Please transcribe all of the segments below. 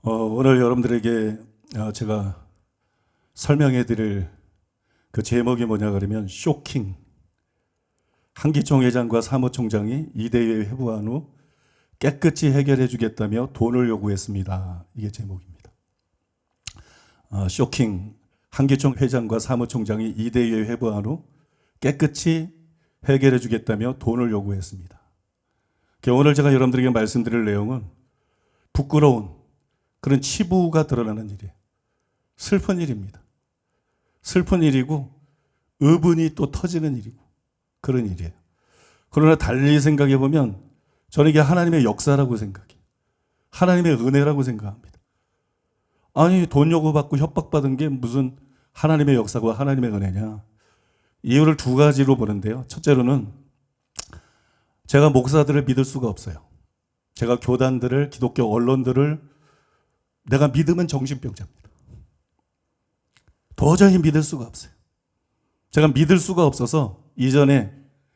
오늘 여러분들에게 제가 설명해 드릴 그 제목이 뭐냐 그러면 쇼킹. 한기총 회장과 사무총장이 이대회 회부한 후 깨끗이 해결해 주겠다며 돈을 요구했습니다. 이게 제목입니다. 쇼킹. 한기총 회장과 사무총장이 이대회 회부한 후 깨끗이 해결해 주겠다며 돈을 요구했습니다. 오늘 제가 여러분들에게 말씀드릴 내용은 부끄러운 그런 치부가 드러나는 일이에요. 슬픈 일입니다. 슬픈 일이고 의분이 또 터지는 일이고 그런 일이에요. 그러나 달리 생각해 보면 저는 이게 하나님의 역사라고 생각해요. 하나님의 은혜라고 생각합니다. 아니 돈 요구받고 협박받은 게 무슨 하나님의 역사고 하나님의 은혜냐. 이유를 두 가지로 보는데요. 첫째로는 제가 목사들을 믿을 수가 없어요. 제가 교단들을, 기독교 언론들을 내가 믿으면 정신병자입니다. 도저히 믿을 수가 없어요. 제가 믿을 수가 없어서 이전에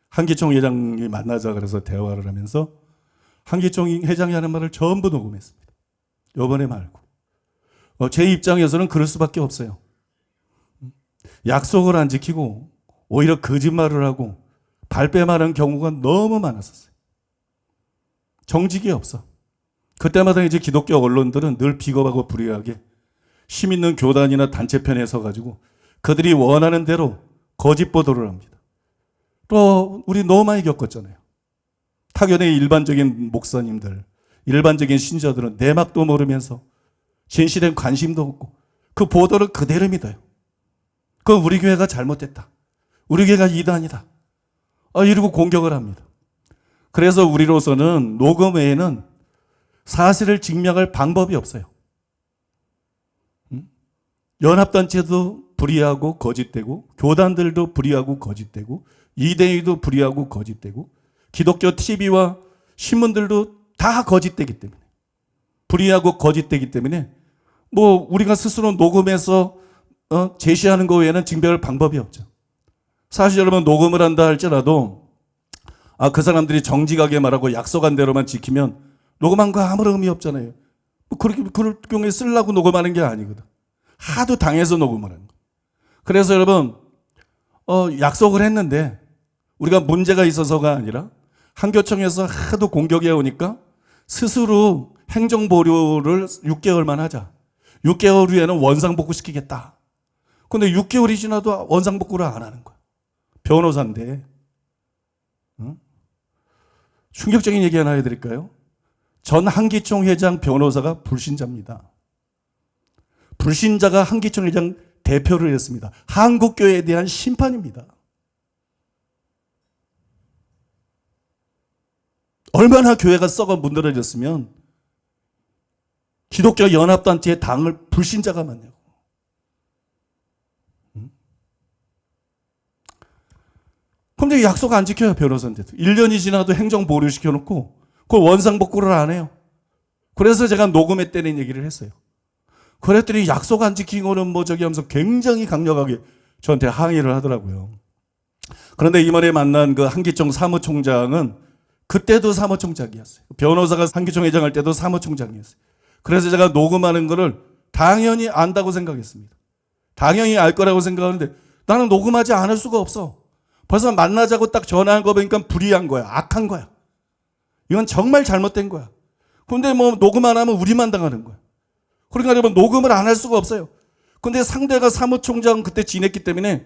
한기총 회장이 만나자 그래서 대화를 하면서 한기총 회장이 하는 말을 전부 녹음했습니다. 이번에 말고. 제 입장에서는 그럴 수밖에 없어요. 약속을 안 지키고 오히려 거짓말을 하고 발뺌하는 경우가 너무 많았었어요. 정직이 없어. 그때마다 이제 기독교 언론들은 늘 비겁하고 불의하게 힘 있는 교단이나 단체 편에 서가지고 그들이 원하는 대로 거짓 보도를 합니다. 또 우리 너무 많이 겪었잖아요. 타교의 일반적인 목사님들, 일반적인 신자들은 내막도 모르면서 진실엔 관심도 없고 그 보도를 그대로 믿어요. 그 우리 교회가 잘못됐다. 우리 교회가 이단이다. 이러고 공격을 합니다. 그래서 우리로서는 녹음 외에는 사실을 증명할 방법이 없어요. 연합단체도 불의하고 거짓되고 교단들도 불의하고 거짓되고 이대위도 불의하고 거짓되고 기독교 TV와 신문들도 다 거짓되기 때문에 불의하고 거짓되기 때문에 우리가 스스로 녹음해서 제시하는 거 외에는 증명할 방법이 없죠. 사실 여러분 녹음을 한다 할지라도 그 사람들이 정직하게 말하고 약속한 대로만 지키면 녹음한 거 아무런 의미 없잖아요. 그럴 경우에 쓰려고 녹음하는 게 아니거든. 하도 당해서 녹음을 하는 거예요. 그래서 여러분 약속을 했는데 우리가 문제가 있어서가 아니라 한교총에서 하도 공격이 오니까 스스로 행정보류를 6개월만 하자. 6개월 후에는 원상복구시키겠다. 근데 6개월이 지나도 원상복구를 안 하는 거야. 변호사인데. 충격적인 얘기 하나 해드릴까요? 전 한기총 회장 변호사가 불신자입니다. 불신자가 한기총 회장 대표를 했습니다. 한국교회에 대한 심판입니다. 얼마나 교회가 썩어 문드러졌으면 기독교 연합단체의 당을 불신자가 맡냐고. 그런데 약속 안 지켜요, 변호사인데도. 1년이 지나도 행정 보류 시켜놓고 그걸 원상복구를 안 해요. 그래서 제가 녹음회 때는 얘기를 했어요. 그랬더니 약속 안 지킨 거는 하면서 굉장히 강력하게 저한테 항의를 하더라고요. 그런데 이번에 만난 그 한기총 사무총장은 그때도 사무총장이었어요. 변호사가 한기총 회장할 때도 사무총장이었어요. 그래서 제가 녹음하는 거를 당연히 안다고 생각했습니다. 당연히 알 거라고 생각하는데 나는 녹음하지 않을 수가 없어. 벌써 만나자고 딱 전화한 거 보니까 불의한 거야. 악한 거야. 이건 정말 잘못된 거야. 근데 녹음 안 하면 우리만 당하는 거야. 그러니까 여러분 녹음을 안 할 수가 없어요. 근데 상대가 사무총장 그때 지냈기 때문에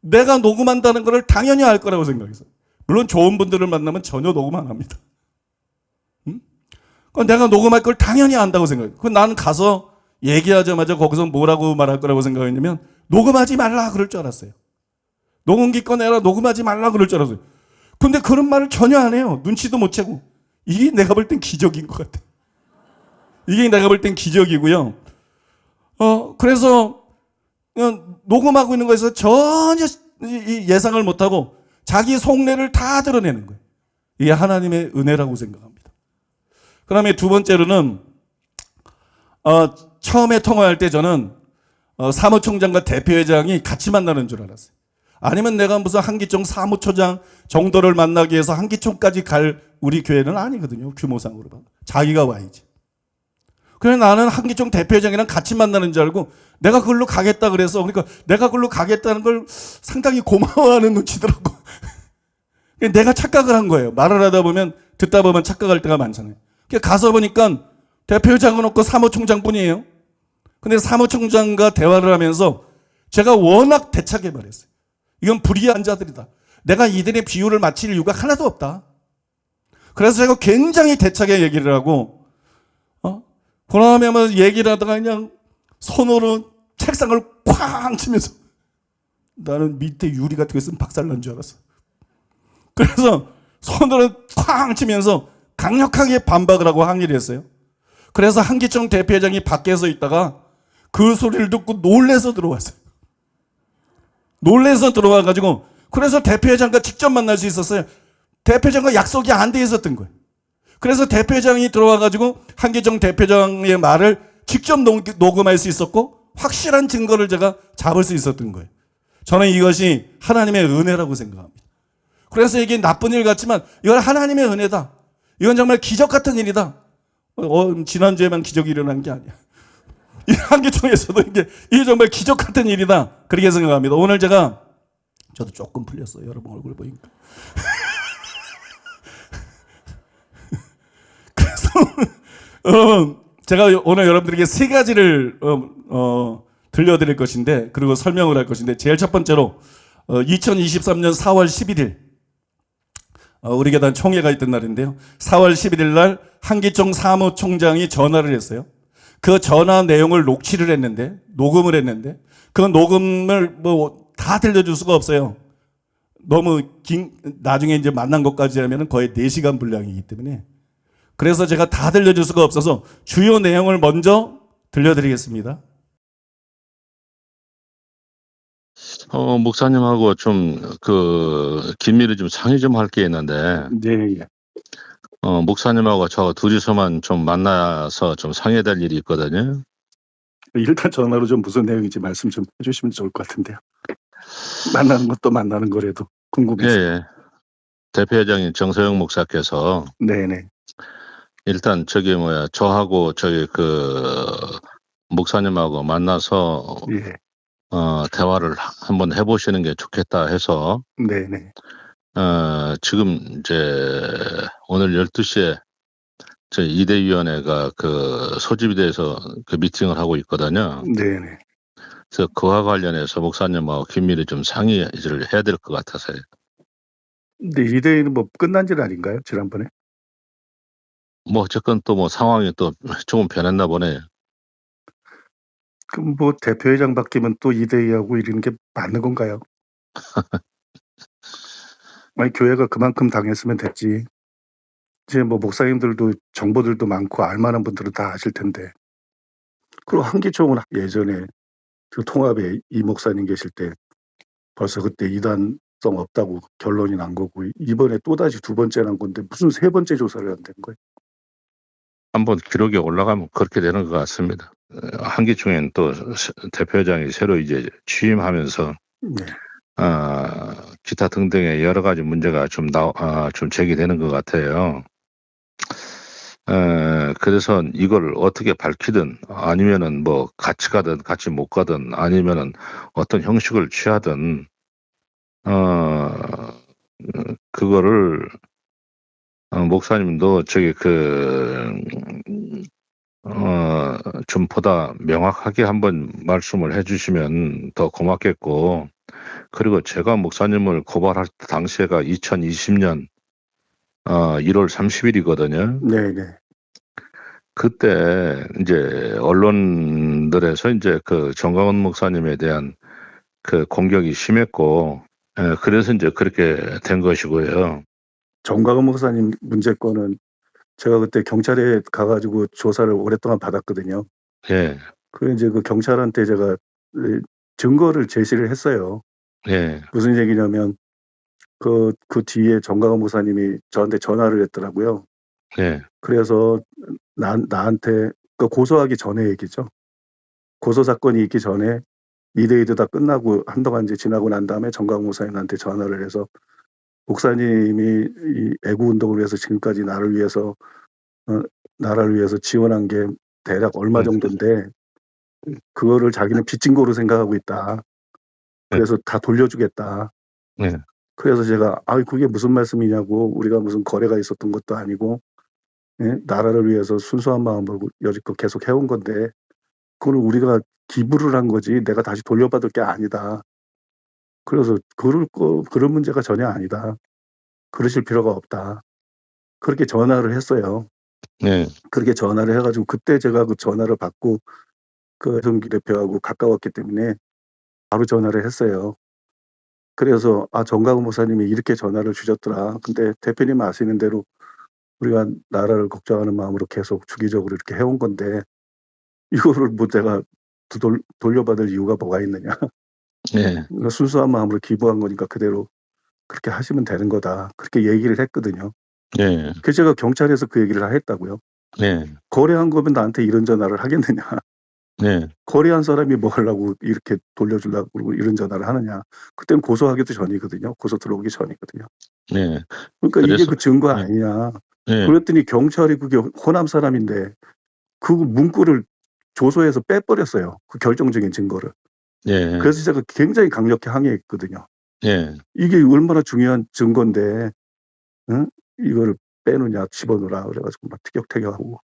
내가 녹음한다는 거를 당연히 알 거라고 생각했어요. 물론 좋은 분들을 만나면 전혀 녹음 안 합니다. 내가 녹음할 걸 당연히 안다고 생각해요. 나는 가서 얘기하자마자 거기서 뭐라고 말할 거라고 생각했냐면 녹음하지 말라 그럴 줄 알았어요. 녹음기 꺼내라 녹음하지 말라 그럴 줄 알았어요. 근데 그런 말을 전혀 안 해요. 눈치도 못 채고. 이게 내가 볼 땐 기적인 것 같아. 이게 내가 볼 땐 기적이고요. 그래서 그냥 녹음하고 있는 거에서 전혀 예상을 못하고 자기 속내를 다 드러내는 거예요. 이게 하나님의 은혜라고 생각합니다. 그 다음에 두 번째로는 처음에 통화할 때 저는 사무총장과 대표회장이 같이 만나는 줄 알았어요. 아니면 내가 무슨 한기총 사무처장 정도를 만나기 위해서 한기총까지 갈 우리 교회는 아니거든요. 규모상으로 봐도. 자기가 와야지. 그래서 나는 한기총 대표회장이랑 같이 만나는 줄 알고 내가 그걸로 가겠다 그래서 그러니까 내가 그걸로 가겠다는 걸 상당히 고마워하는 눈치더라고. 내가 착각을 한 거예요. 말을 하다 보면 듣다 보면 착각할 때가 많잖아요. 가서 보니까 대표회장은 없고 사무총장뿐이에요. 근데 사무총장과 대화를 하면서 제가 워낙 대차게 말했어요. 이건 불의한 자들이다. 내가 이들의 비유를 맞힐 이유가 하나도 없다. 그래서 제가 굉장히 대차게 얘기를 하고 그러면 얘기를 하다가 그냥 손으로 책상을 쾅 치면서 나는 밑에 유리 같은 거 있으면 박살난 줄 알았어. 그래서 손으로 쾅 치면서 강력하게 반박을 하고 항의를 했어요. 그래서 한기총 대표회장이 밖에서 있다가 그 소리를 듣고 놀래서 들어왔어요. 놀래서 들어와가지고 그래서 대표회장과 직접 만날 수 있었어요. 대표회장과 약속이 안 돼 있었던 거예요. 그래서 대표회장이 들어와가지고 한기총 대표장의 말을 직접 녹음할 수 있었고 확실한 증거를 제가 잡을 수 있었던 거예요. 저는 이것이 하나님의 은혜라고 생각합니다. 그래서 이게 나쁜 일 같지만 이건 하나님의 은혜다. 이건 정말 기적 같은 일이다. 지난주에만 기적이 일어난 게 아니야. 이 한기총에서도 이게 정말 기적 같은 일이다. 그렇게 생각합니다. 오늘 저도 조금 풀렸어요. 여러분 얼굴 보니까. 그래서 제가 오늘 여러분들에게 세 가지를 들려드릴 것인데 그리고 설명을 할 것인데 제일 첫 번째로 2023년 4월 11일 우리 교단 총회가 있던 날인데요. 4월 11일 날 한기총 사무총장이 전화를 했어요. 그 전화 내용을 녹음을 했는데 그 녹음을 다 들려줄 수가 없어요. 너무 나중에 이제 만난 것까지 하면 거의 4시간 분량이기 때문에 그래서 제가 다 들려줄 수가 없어서 주요 내용을 먼저 들려드리겠습니다. 목사님하고 좀 긴밀히 좀 상의 좀 할 게 있는데, 네. 목사님하고 저 둘이서만 좀 만나서 좀 상의될 일이 있거든요. 일단 전화로 좀 무슨 내용인지 말씀 좀 해주시면 좋을 것 같은데요. 만나는 것도 만나는 거라도 궁금해서. 예. 대표회장인 정서영 목사께서 네네. 일단 저하고 목사님하고 만나서 예. 대화를 한번 해보시는 게 좋겠다 해서 네네. 지금 이제 오늘 12시에 저희 이대위원회가 소집에 대해서 미팅을 하고 있거든요. 네네. 그래서 그와 관련해서 목사님하고 긴밀히 좀 상의를 해야 될 것 같아서요. 근데 이대위는 끝난 일 아닌가요? 지난번에? 어쨌건 또 상황이 또 조금 변했나 보네요. 그럼 대표회장 바뀌면 또 이대위하고 이러는 게 맞는 건가요? 아니 교회가 그만큼 당했으면 됐지. 이제 목사님들도 정보들도 많고 알만한 분들은 다 아실 텐데. 그리고 한기총은 예전에 그 통합에 이 목사님 계실 때 벌써 그때 이단성 없다고 결론이 난 거고 이번에 또다시 두 번째 난 건데 무슨 세 번째 조사를 한다는 거예요? 한번 기록에 올라가면 그렇게 되는 것 같습니다. 한기총에는 또 대표회장이 새로 이제 취임하면서 네. 기타 등등의 여러 가지 문제가 좀 제기되는 것 같아요. 그래서 이걸 어떻게 밝히든 아니면은 같이 가든 같이 못 가든 아니면은 어떤 형식을 취하든 그거를 목사님도 좀 보다 명확하게 한번 말씀을 해주시면 더 고맙겠고, 그리고 제가 목사님을 고발할 당시에가 2020년 1월 30일이거든요. 네네. 그때 이제 언론들에서 이제 정광훈 목사님에 대한 공격이 심했고, 그래서 이제 그렇게 된 것이고요. 정광훈 목사님 문제권은 제가 그때 경찰에 가가지고 조사를 오랫동안 받았거든요. 예. 그 이제 그 경찰한테 제가 증거를 제시를 했어요. 예. 무슨 얘기냐면 그 뒤에 정광훈 목사님이 저한테 전화를 했더라고요. 예. 그래서 나한테 고소하기 전에 얘기죠. 고소 사건이 있기 전에 이대위도 다 끝나고 한동안 이제 지나고 난 다음에 정광훈 목사님한테 전화를 해서 목사님이 이 애국 운동을 위해서 지금까지 나라를 위해서 지원한 게 대략 얼마 정도인데 그거를 자기는 빚진 거로 생각하고 있다. 그래서 다 돌려주겠다. 네. 그래서 제가 그게 무슨 말씀이냐고, 우리가 무슨 거래가 있었던 것도 아니고, 예? 나라를 위해서 순수한 마음으로 여지껏 계속 해온 건데 그걸 우리가 기부를 한 거지 내가 다시 돌려받을 게 아니다. 그래서 그런 문제가 전혀 아니다. 그러실 필요가 없다. 그렇게 전화를 했어요. 네. 그렇게 전화를 해가지고 그때 제가 그 전화를 받고 그 정기 대표하고 가까웠기 때문에 바로 전화를 했어요. 그래서 정강훈 목사님이 이렇게 전화를 주셨더라. 근데 대표님 아시는 대로 우리가 나라를 걱정하는 마음으로 계속 주기적으로 이렇게 해온 건데 이거를 뭐 내가 돌려받을 이유가 뭐가 있느냐. 네. 그러니까 순수한 마음으로 기부한 거니까 그대로 그렇게 하시면 되는 거다. 그렇게 얘기를 했거든요. 네. 그래서 제가 경찰에서 그 얘기를 했다고요. 네. 거래한 거면 나한테 이런 전화를 하겠느냐. 네. 거래한 사람이 뭐 하려고 이렇게 돌려주려고 그러고 이런 전화를 하느냐. 그때는 고소하기도 전이거든요. 고소 들어오기 전이거든요. 네. 그러니까 이게 그래서- 그 증거 네. 아니냐. 네. 그랬더니 경찰이 그게 호남 사람인데 그 문구를 조서에서 빼버렸어요. 그 결정적인 증거를. 네. 그래서 제가 굉장히 강력히 항의했거든요. 네. 이게 얼마나 중요한 증거인데, 응? 이거를 빼느냐, 집어넣으라 그래가지고 막 티격태격하고.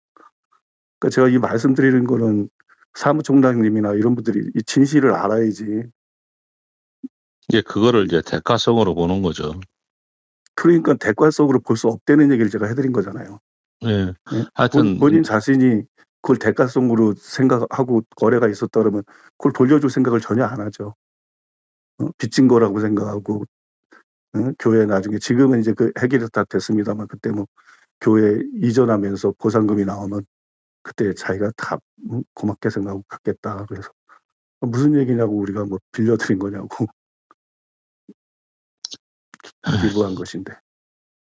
그러니까 제가 이 말씀드리는 거는 사무총장님이나 이런 분들이 이 진실을 알아야지. 이제 그거를 이제 대가성으로 보는 거죠. 그러니까 대가성으로 볼 수 없다는 얘기를 제가 해드린 거잖아요. 네. 예? 하여튼 본인 자신이 그걸 대가성으로 생각하고 거래가 있었다 그러면 그걸 돌려줄 생각을 전혀 안 하죠. 빚진 거라고 생각하고, 교회 나중에 지금은 이제 그 해결이 다 됐습니다만 그때 뭐 교회 이전하면서 보상금이 나오면 그때 자기가 다 고맙게 생각하고 갖겠다. 그래서 무슨 얘기냐고 우리가 뭐 빌려드린 거냐고 기부한 것인데.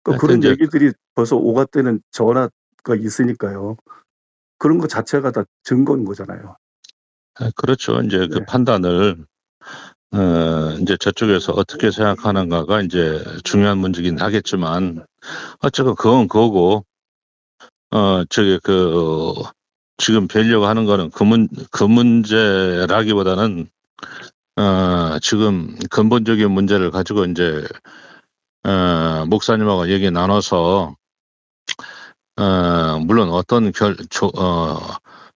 그러니까 그런 하여튼 이제 얘기들이 벌써 오갔다는 전화가 있으니까요. 그런 거 자체가 다 증거인 거잖아요. 그렇죠. 이제 그 네. 판단을 이제 저쪽에서 어떻게 생각하는가가 이제 중요한 문제긴 하겠지만 어쨌건 그건 그거고 저기 지금 뵈려고 하는 거는 그 문제라기보다는 지금 근본적인 문제를 가지고 이제 목사님하고 얘기 나눠서 물론 어떤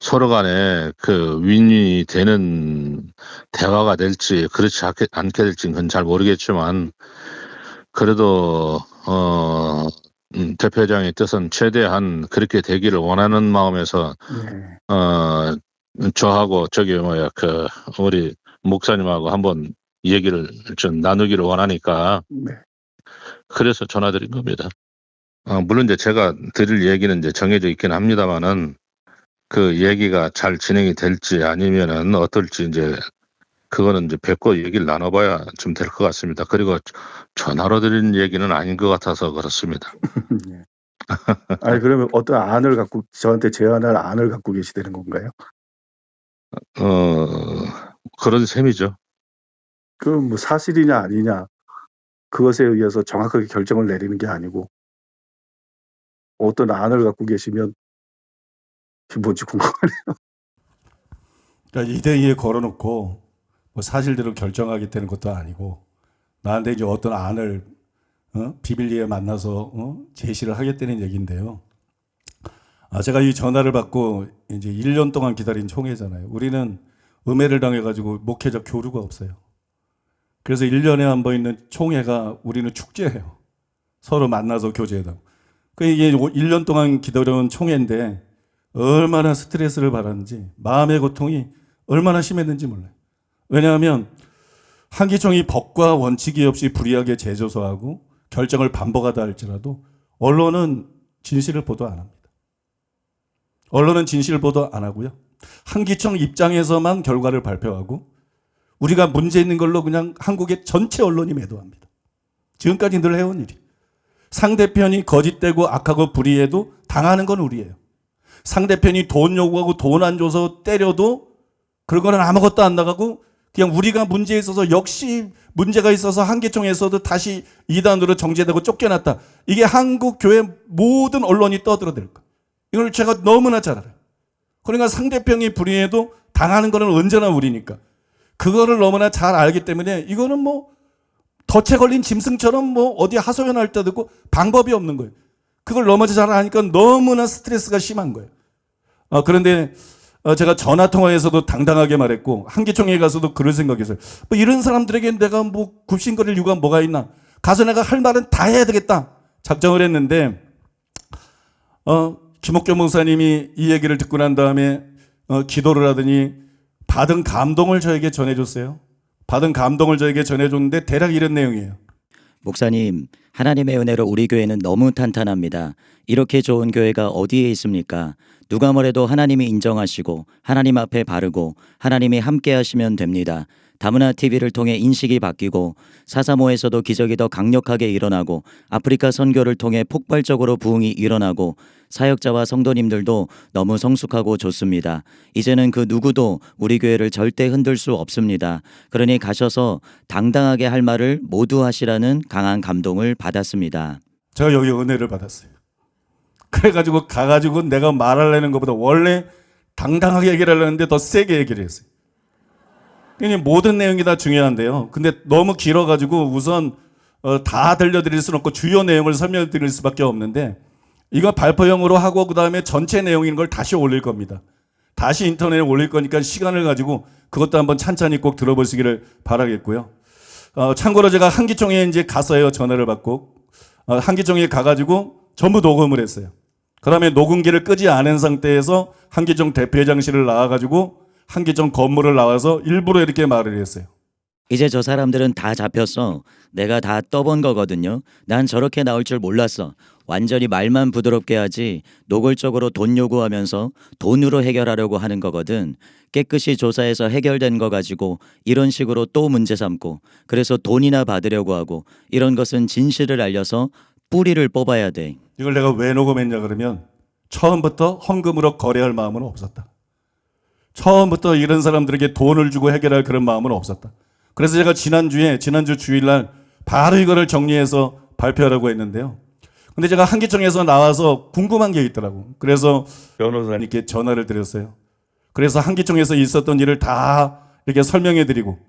서로 간에 그 윈윈이 되는 대화가 될지 그렇지 않게 될지는 그건 잘 모르겠지만 그래도 대표장의 뜻은 최대한 그렇게 되기를 원하는 마음에서 네. 저하고 우리 목사님하고 한번 얘기를 좀 나누기를 원하니까 네. 그래서 전화드린 겁니다. 물론 이제 제가 드릴 얘기는 이제 정해져 있긴 합니다만은 그 얘기가 잘 진행이 될지 아니면은 어떨지 이제 그거는 이제 뵙고 얘기를 나눠봐야 좀 될 것 같습니다. 그리고 전화로 드리는 얘기는 아닌 것 같아서 그렇습니다. 네. 그러면 어떤 안을 갖고 저한테 제안할 안을 갖고 계시다는 건가요? 그런 셈이죠. 그럼 뭐 사실이냐 아니냐 그것에 의해서 정확하게 결정을 내리는 게 아니고 어떤 안을 갖고 계시면 그게 뭔지 궁금하네요. 그러니까 2대2에 걸어놓고 뭐 사실대로 결정하겠다는 것도 아니고 나한테 이제 어떤 안을 비밀리에 만나서 제시를 하겠다는 얘기인데요. 제가 이 전화를 받고 이제 1년 동안 기다린 총회잖아요. 우리는 음해를 당해가지고 목회자 교류가 없어요. 그래서 1년에 한 번 있는 총회가 우리는 축제예요. 서로 만나서 교제하고. 이게 1년 동안 기다려온 총회인데 얼마나 스트레스를 받았는지 마음의 고통이 얼마나 심했는지 몰라요. 왜냐하면 한기총이 법과 원칙이 없이 불이하게 재조서하고 결정을 반복하다 할지라도 언론은 진실을 보도 안 합니다. 언론은 진실을 보도 안 하고요. 한기총 입장에서만 결과를 발표하고 우리가 문제 있는 걸로 그냥 한국의 전체 언론이 매도합니다. 지금까지 늘 해온 일이. 상대편이 거짓되고 악하고 불의해도 당하는 건 우리예요. 상대편이 돈 요구하고 돈 안 줘서 때려도 그런 거는 아무것도 안 나가고 그냥 우리가 문제에 있어서 역시 문제가 있어서 한기총에서도 다시 이단으로 정제되고 쫓겨났다. 이게 한국 교회 모든 언론이 떠들어댈 거예요. 이걸 제가 너무나 잘 알아요. 그러니까 상대편이 불의해도 당하는 거는 언제나 우리니까. 그거를 너무나 잘 알기 때문에 이거는 뭐 덫에 걸린 짐승처럼 뭐 어디 하소연할 때도 있고 방법이 없는 거예요. 그걸 너무 잘 아니까 너무나 스트레스가 심한 거예요. 그런데 제가 전화통화에서도 당당하게 말했고 한기총회에 가서도 그럴 생각했어요. 뭐 이런 사람들에게 내가 뭐 굽신거릴 이유가 뭐가 있나. 가서 내가 할 말은 다 해야 되겠다. 작정을 했는데 김옥교 목사님이 이 얘기를 듣고 난 다음에 기도를 하더니 받은 감동을 저에게 전해줬어요. 받은 감동을 저에게 전해줬는데 대략 이런 내용이에요. 목사님, 하나님의 은혜로 우리 교회는 너무 탄탄합니다. 이렇게 좋은 교회가 어디에 있습니까? 누가 뭐래도 하나님이 인정하시고 하나님 앞에 바르고 하나님이 함께 하시면 됩니다. 다문화 TV를 통해 인식이 바뀌고 4.3에서도 기적이 더 강력하게 일어나고 아프리카 선교를 통해 폭발적으로 부흥이 일어나고 사역자와 성도님들도 너무 성숙하고 좋습니다. 이제는 그 누구도 우리 교회를 절대 흔들 수 없습니다. 그러니 가셔서 당당하게 할 말을 모두 하시라는 강한 감동을 받았습니다. 제가 여기 은혜를 받았어요. 그래가지고 가가지고 내가 말하려는 것보다 원래 당당하게 얘기를 하려는데 더 세게 얘기를 했어요. 그러니까 모든 내용이 다 중요한데요. 근데 너무 길어가지고 우선 다 들려드릴 수는 없고 주요 내용을 설명드릴 수밖에 없는데 이거 발표형으로 하고 그다음에 전체 내용인 걸 다시 올릴 겁니다. 다시 인터넷에 올릴 거니까 시간을 가지고 그것도 한번 찬찬히 꼭 들어보시기를 바라겠고요. 참고로 제가 한기총회에 이제 갔어요. 전화를 받고 한기총회에 가가지고 전부 녹음을 했어요. 그다음에 녹음기를 끄지 않은 상태에서 한기총 대표회장실을 나와가지고 한기총 건물을 나와서 일부러 이렇게 말을 했어요. 이제 저 사람들은 다 잡혔어. 내가 다 떠본 거거든요. 난 저렇게 나올 줄 몰랐어. 완전히 말만 부드럽게 하지 노골적으로 돈 요구하면서 돈으로 해결하려고 하는 거거든. 깨끗이 조사해서 해결된 거 가지고 이런 식으로 또 문제 삼고 그래서 돈이나 받으려고 하고 이런 것은 진실을 알려서 뿌리를 뽑아야 돼. 이걸 내가 왜 녹음했냐 그러면 처음부터 헌금으로 거래할 마음은 없었다. 처음부터 이런 사람들에게 돈을 주고 해결할 그런 마음은 없었다. 그래서 제가 지난주 주일날 바로 이거를 정리해서 발표하려고 했는데요. 근데 제가 한기총에서 나와서 궁금한 게 있더라고. 그래서 변호사님께 전화를 드렸어요. 그래서 한기총에서 있었던 일을 다 이렇게 설명해 드리고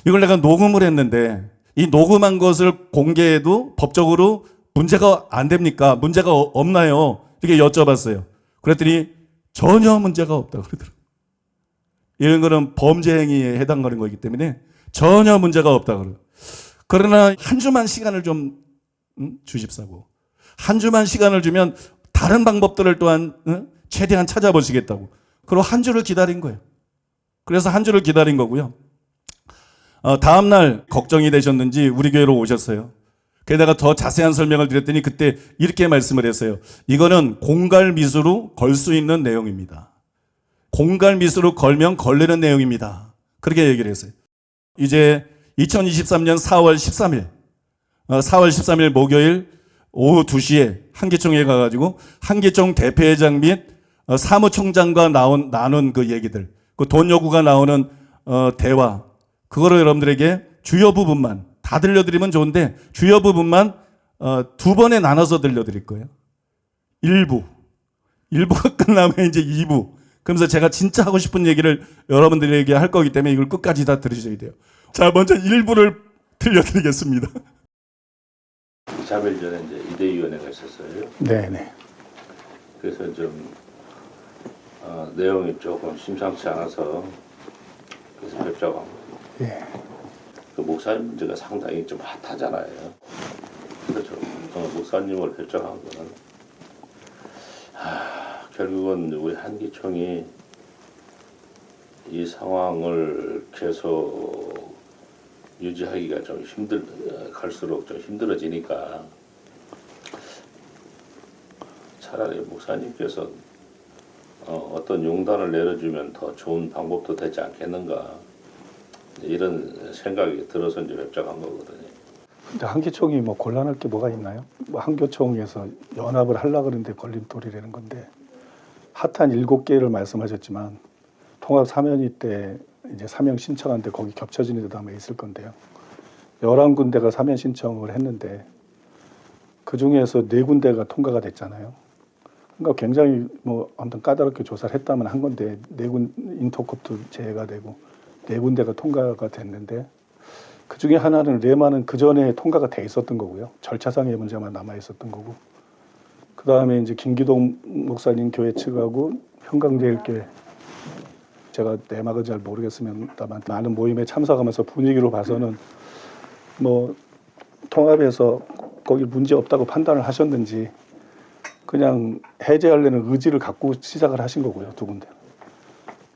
이걸 내가 녹음을 했는데 이 녹음한 것을 공개해도 법적으로 문제가 안 됩니까? 문제가 없나요? 이렇게 여쭤봤어요. 그랬더니 전혀 문제가 없다고 그러더라고요. 이런 거는 범죄 행위에 해당하는 거기 때문에 전혀 문제가 없다고 그래요. 그러나 한 주만 시간을 좀 주십사고 한 주만 시간을 주면 다른 방법들을 또한 최대한 찾아보시겠다고. 그리고 한 주를 기다린 거예요. 그래서 한 주를 기다린 거고요. 다음 날 걱정이 되셨는지 우리 교회로 오셨어요. 그래서 내가 더 자세한 설명을 드렸더니 그때 이렇게 말씀을 했어요. 이거는 공갈미수로 걸 수 있는 내용입니다. 공갈미수로 걸면 걸리는 내용입니다. 그렇게 얘기를 했어요. 이제 2023년 4월 13일 목요일 오후 2시에 한기총회에 가가지고 한기총 대표회장 및 사무총장과 나눈 그 얘기들, 그 돈 요구가 나오는 대화, 그거를 여러분들에게 주요 부분만 다 들려드리면 좋은데 주요 부분만 2번에 나눠서 들려드릴 거예요. 1부가 끝나면 이제 2부. 그러면서 제가 진짜 하고 싶은 얘기를 여러분들에게 할 거기 때문에 이걸 끝까지 다 들으셔야 돼요. 자, 먼저 1부를 들려드리겠습니다. 3일 전에 이제 이대위원회가 있었어요. 네네. 그래서 좀 내용이 조금 심상치 않아서 그래서 뵙자고 한 거예요. 예. 그 목사님 문제가 상당히 좀 핫하잖아요. 그래서 목사님을 뵙자고 한 거는 결국은 우리 한기총이 이 상황을 계속 유지하기가 좀 갈수록 좀 힘들어지니까 차라리 목사님께서 어떤 용단을 내려주면 더 좋은 방법도 되지 않겠는가 이런 생각이 들어서 이제 뵙자고 한 거거든요. 근데 한기총이 뭐 곤란할 게 뭐가 있나요? 뭐 한교총에서 연합을 하려고 그러는데 걸림돌이라는 건데 핫한 7개를 말씀하셨지만 통합 사면위 때 이제 사면 신청한데 거기 겹쳐지는 데도 아마 있을 건데요. 11군데가 사면 신청을 했는데 그 중에서 4군데가 통과가 됐잖아요. 그러니까 굉장히 뭐 아무튼 까다롭게 조사를 했다면 한 건데 네 군 인터콥도 제외가 되고 네 군데가 통과가 됐는데 그 중에 하나는 레마는 그 전에 통과가 돼 있었던 거고요. 절차상의 문제만 남아 있었던 거고. 그 다음에 이제 김기동 목사님 교회 측하고 평강제일교회 제가 내막은 잘 모르겠습니다만 많은 모임에 참석하면서 분위기로 봐서는 뭐 통합에서 거기 문제 없다고 판단을 하셨는지 그냥 해제하려는 의지를 갖고 시작을 하신 거고요. 두 군데.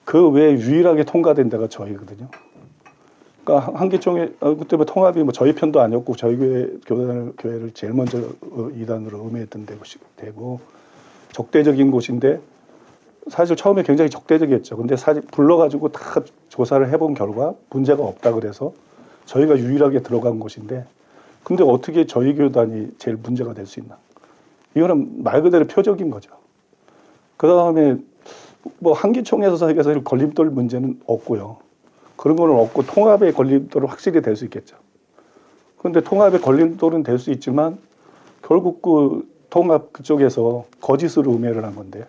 그 외에 유일하게 통과된 데가 저희거든요. 그러니까 한기총회 그때 뭐 통합이 뭐 저희 편도 아니었고 저희 교회를 제일 먼저 이단으로 음해했던 데고 적대적인 곳인데 사실 처음에 굉장히 적대적이었죠. 근데 사실 불러가지고 다 조사를 해본 결과 문제가 없다 그래서 저희가 유일하게 들어간 곳인데 근데 어떻게 저희 교단이 제일 문제가 될 수 있나? 이거는 말 그대로 표적인 거죠. 그 다음에 뭐 한기총회에서 걸림돌 문제는 없고요. 그런 거는 없고 통합의 걸림돌은 확실히 될 수 있겠죠. 그런데 통합의 걸림돌은 될 수 있지만 결국 그 통합 그쪽에서 거짓으로 음해를 한 건데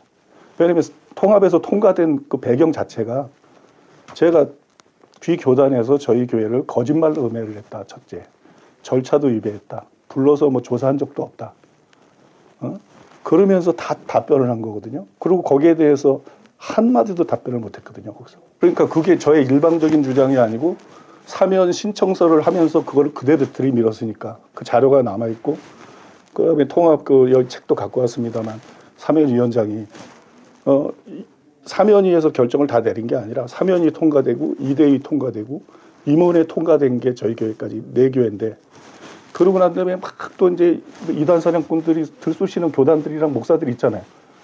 왜냐하면 통합에서 통과된 그 배경 자체가 제가 귀 교단에서 저희 교회를 거짓말로 음해를 했다. 첫째. 절차도 위배했다. 불러서 뭐 조사한 적도 없다. 그러면서 다 답변을 한 거거든요. 그리고 거기에 대해서 한마디도 답변을 못 했거든요. 거기서. 그러니까 그게 저의 일방적인 주장이 아니고 사면 신청서를 하면서 그걸 그대로 들이밀었으니까 그 자료가 남아있고 그다음에 통합 그 책도 갖고 왔습니다만 사면위원장이 사면위에서 결정을 다 내린 게 아니라 사면이 통과되고 2대2 통과되고 임원회 통과된 게 저희 교회까지 4교회인데 그러고 난 다음에 막 또 이제 이단 사냥꾼들이 들쑤시는 교단들이랑 목사들이 있잖아요.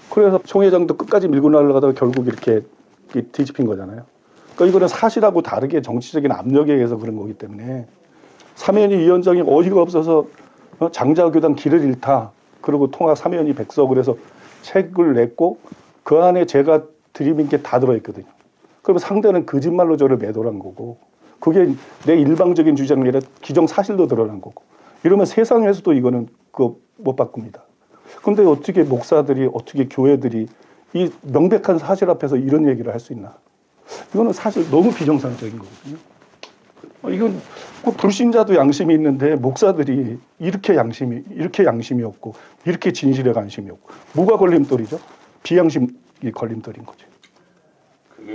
그래서 총회장도 끝까지 밀고 날아가다가 결국 이렇게 뒤집힌 거잖아요. 그러니까 이거는 사실하고 다르게 정치적인 압력에 의해서 그런 거기 때문에 사면위 위원장이 어이가 없어서 장자교단 길을 잃다. 그리고 통합 사면위 백서 그래서 책을 냈고 그 안에 제가 들이민 게 다 들어있거든요. 그러면 상대는 거짓말로 저를 매도한 거고 그게 내 일방적인 주장이 아니라 기정사실로 드러난 거고 이러면 세상에서도 이거는 못 바꿉니다. 근데 어떻게 목사들이 어떻게 교회들이 이 명백한 사실 앞에서 이런 얘기를 할 수 있나? 이거는 사실 너무 비정상적인 거거든요. 이건 꼭 불신자도 양심이 있는데 목사들이 이렇게 양심이 없고 이렇게 진실에 관심이 없고 뭐가 걸림돌이죠? 비양심이 걸림돌인 거죠.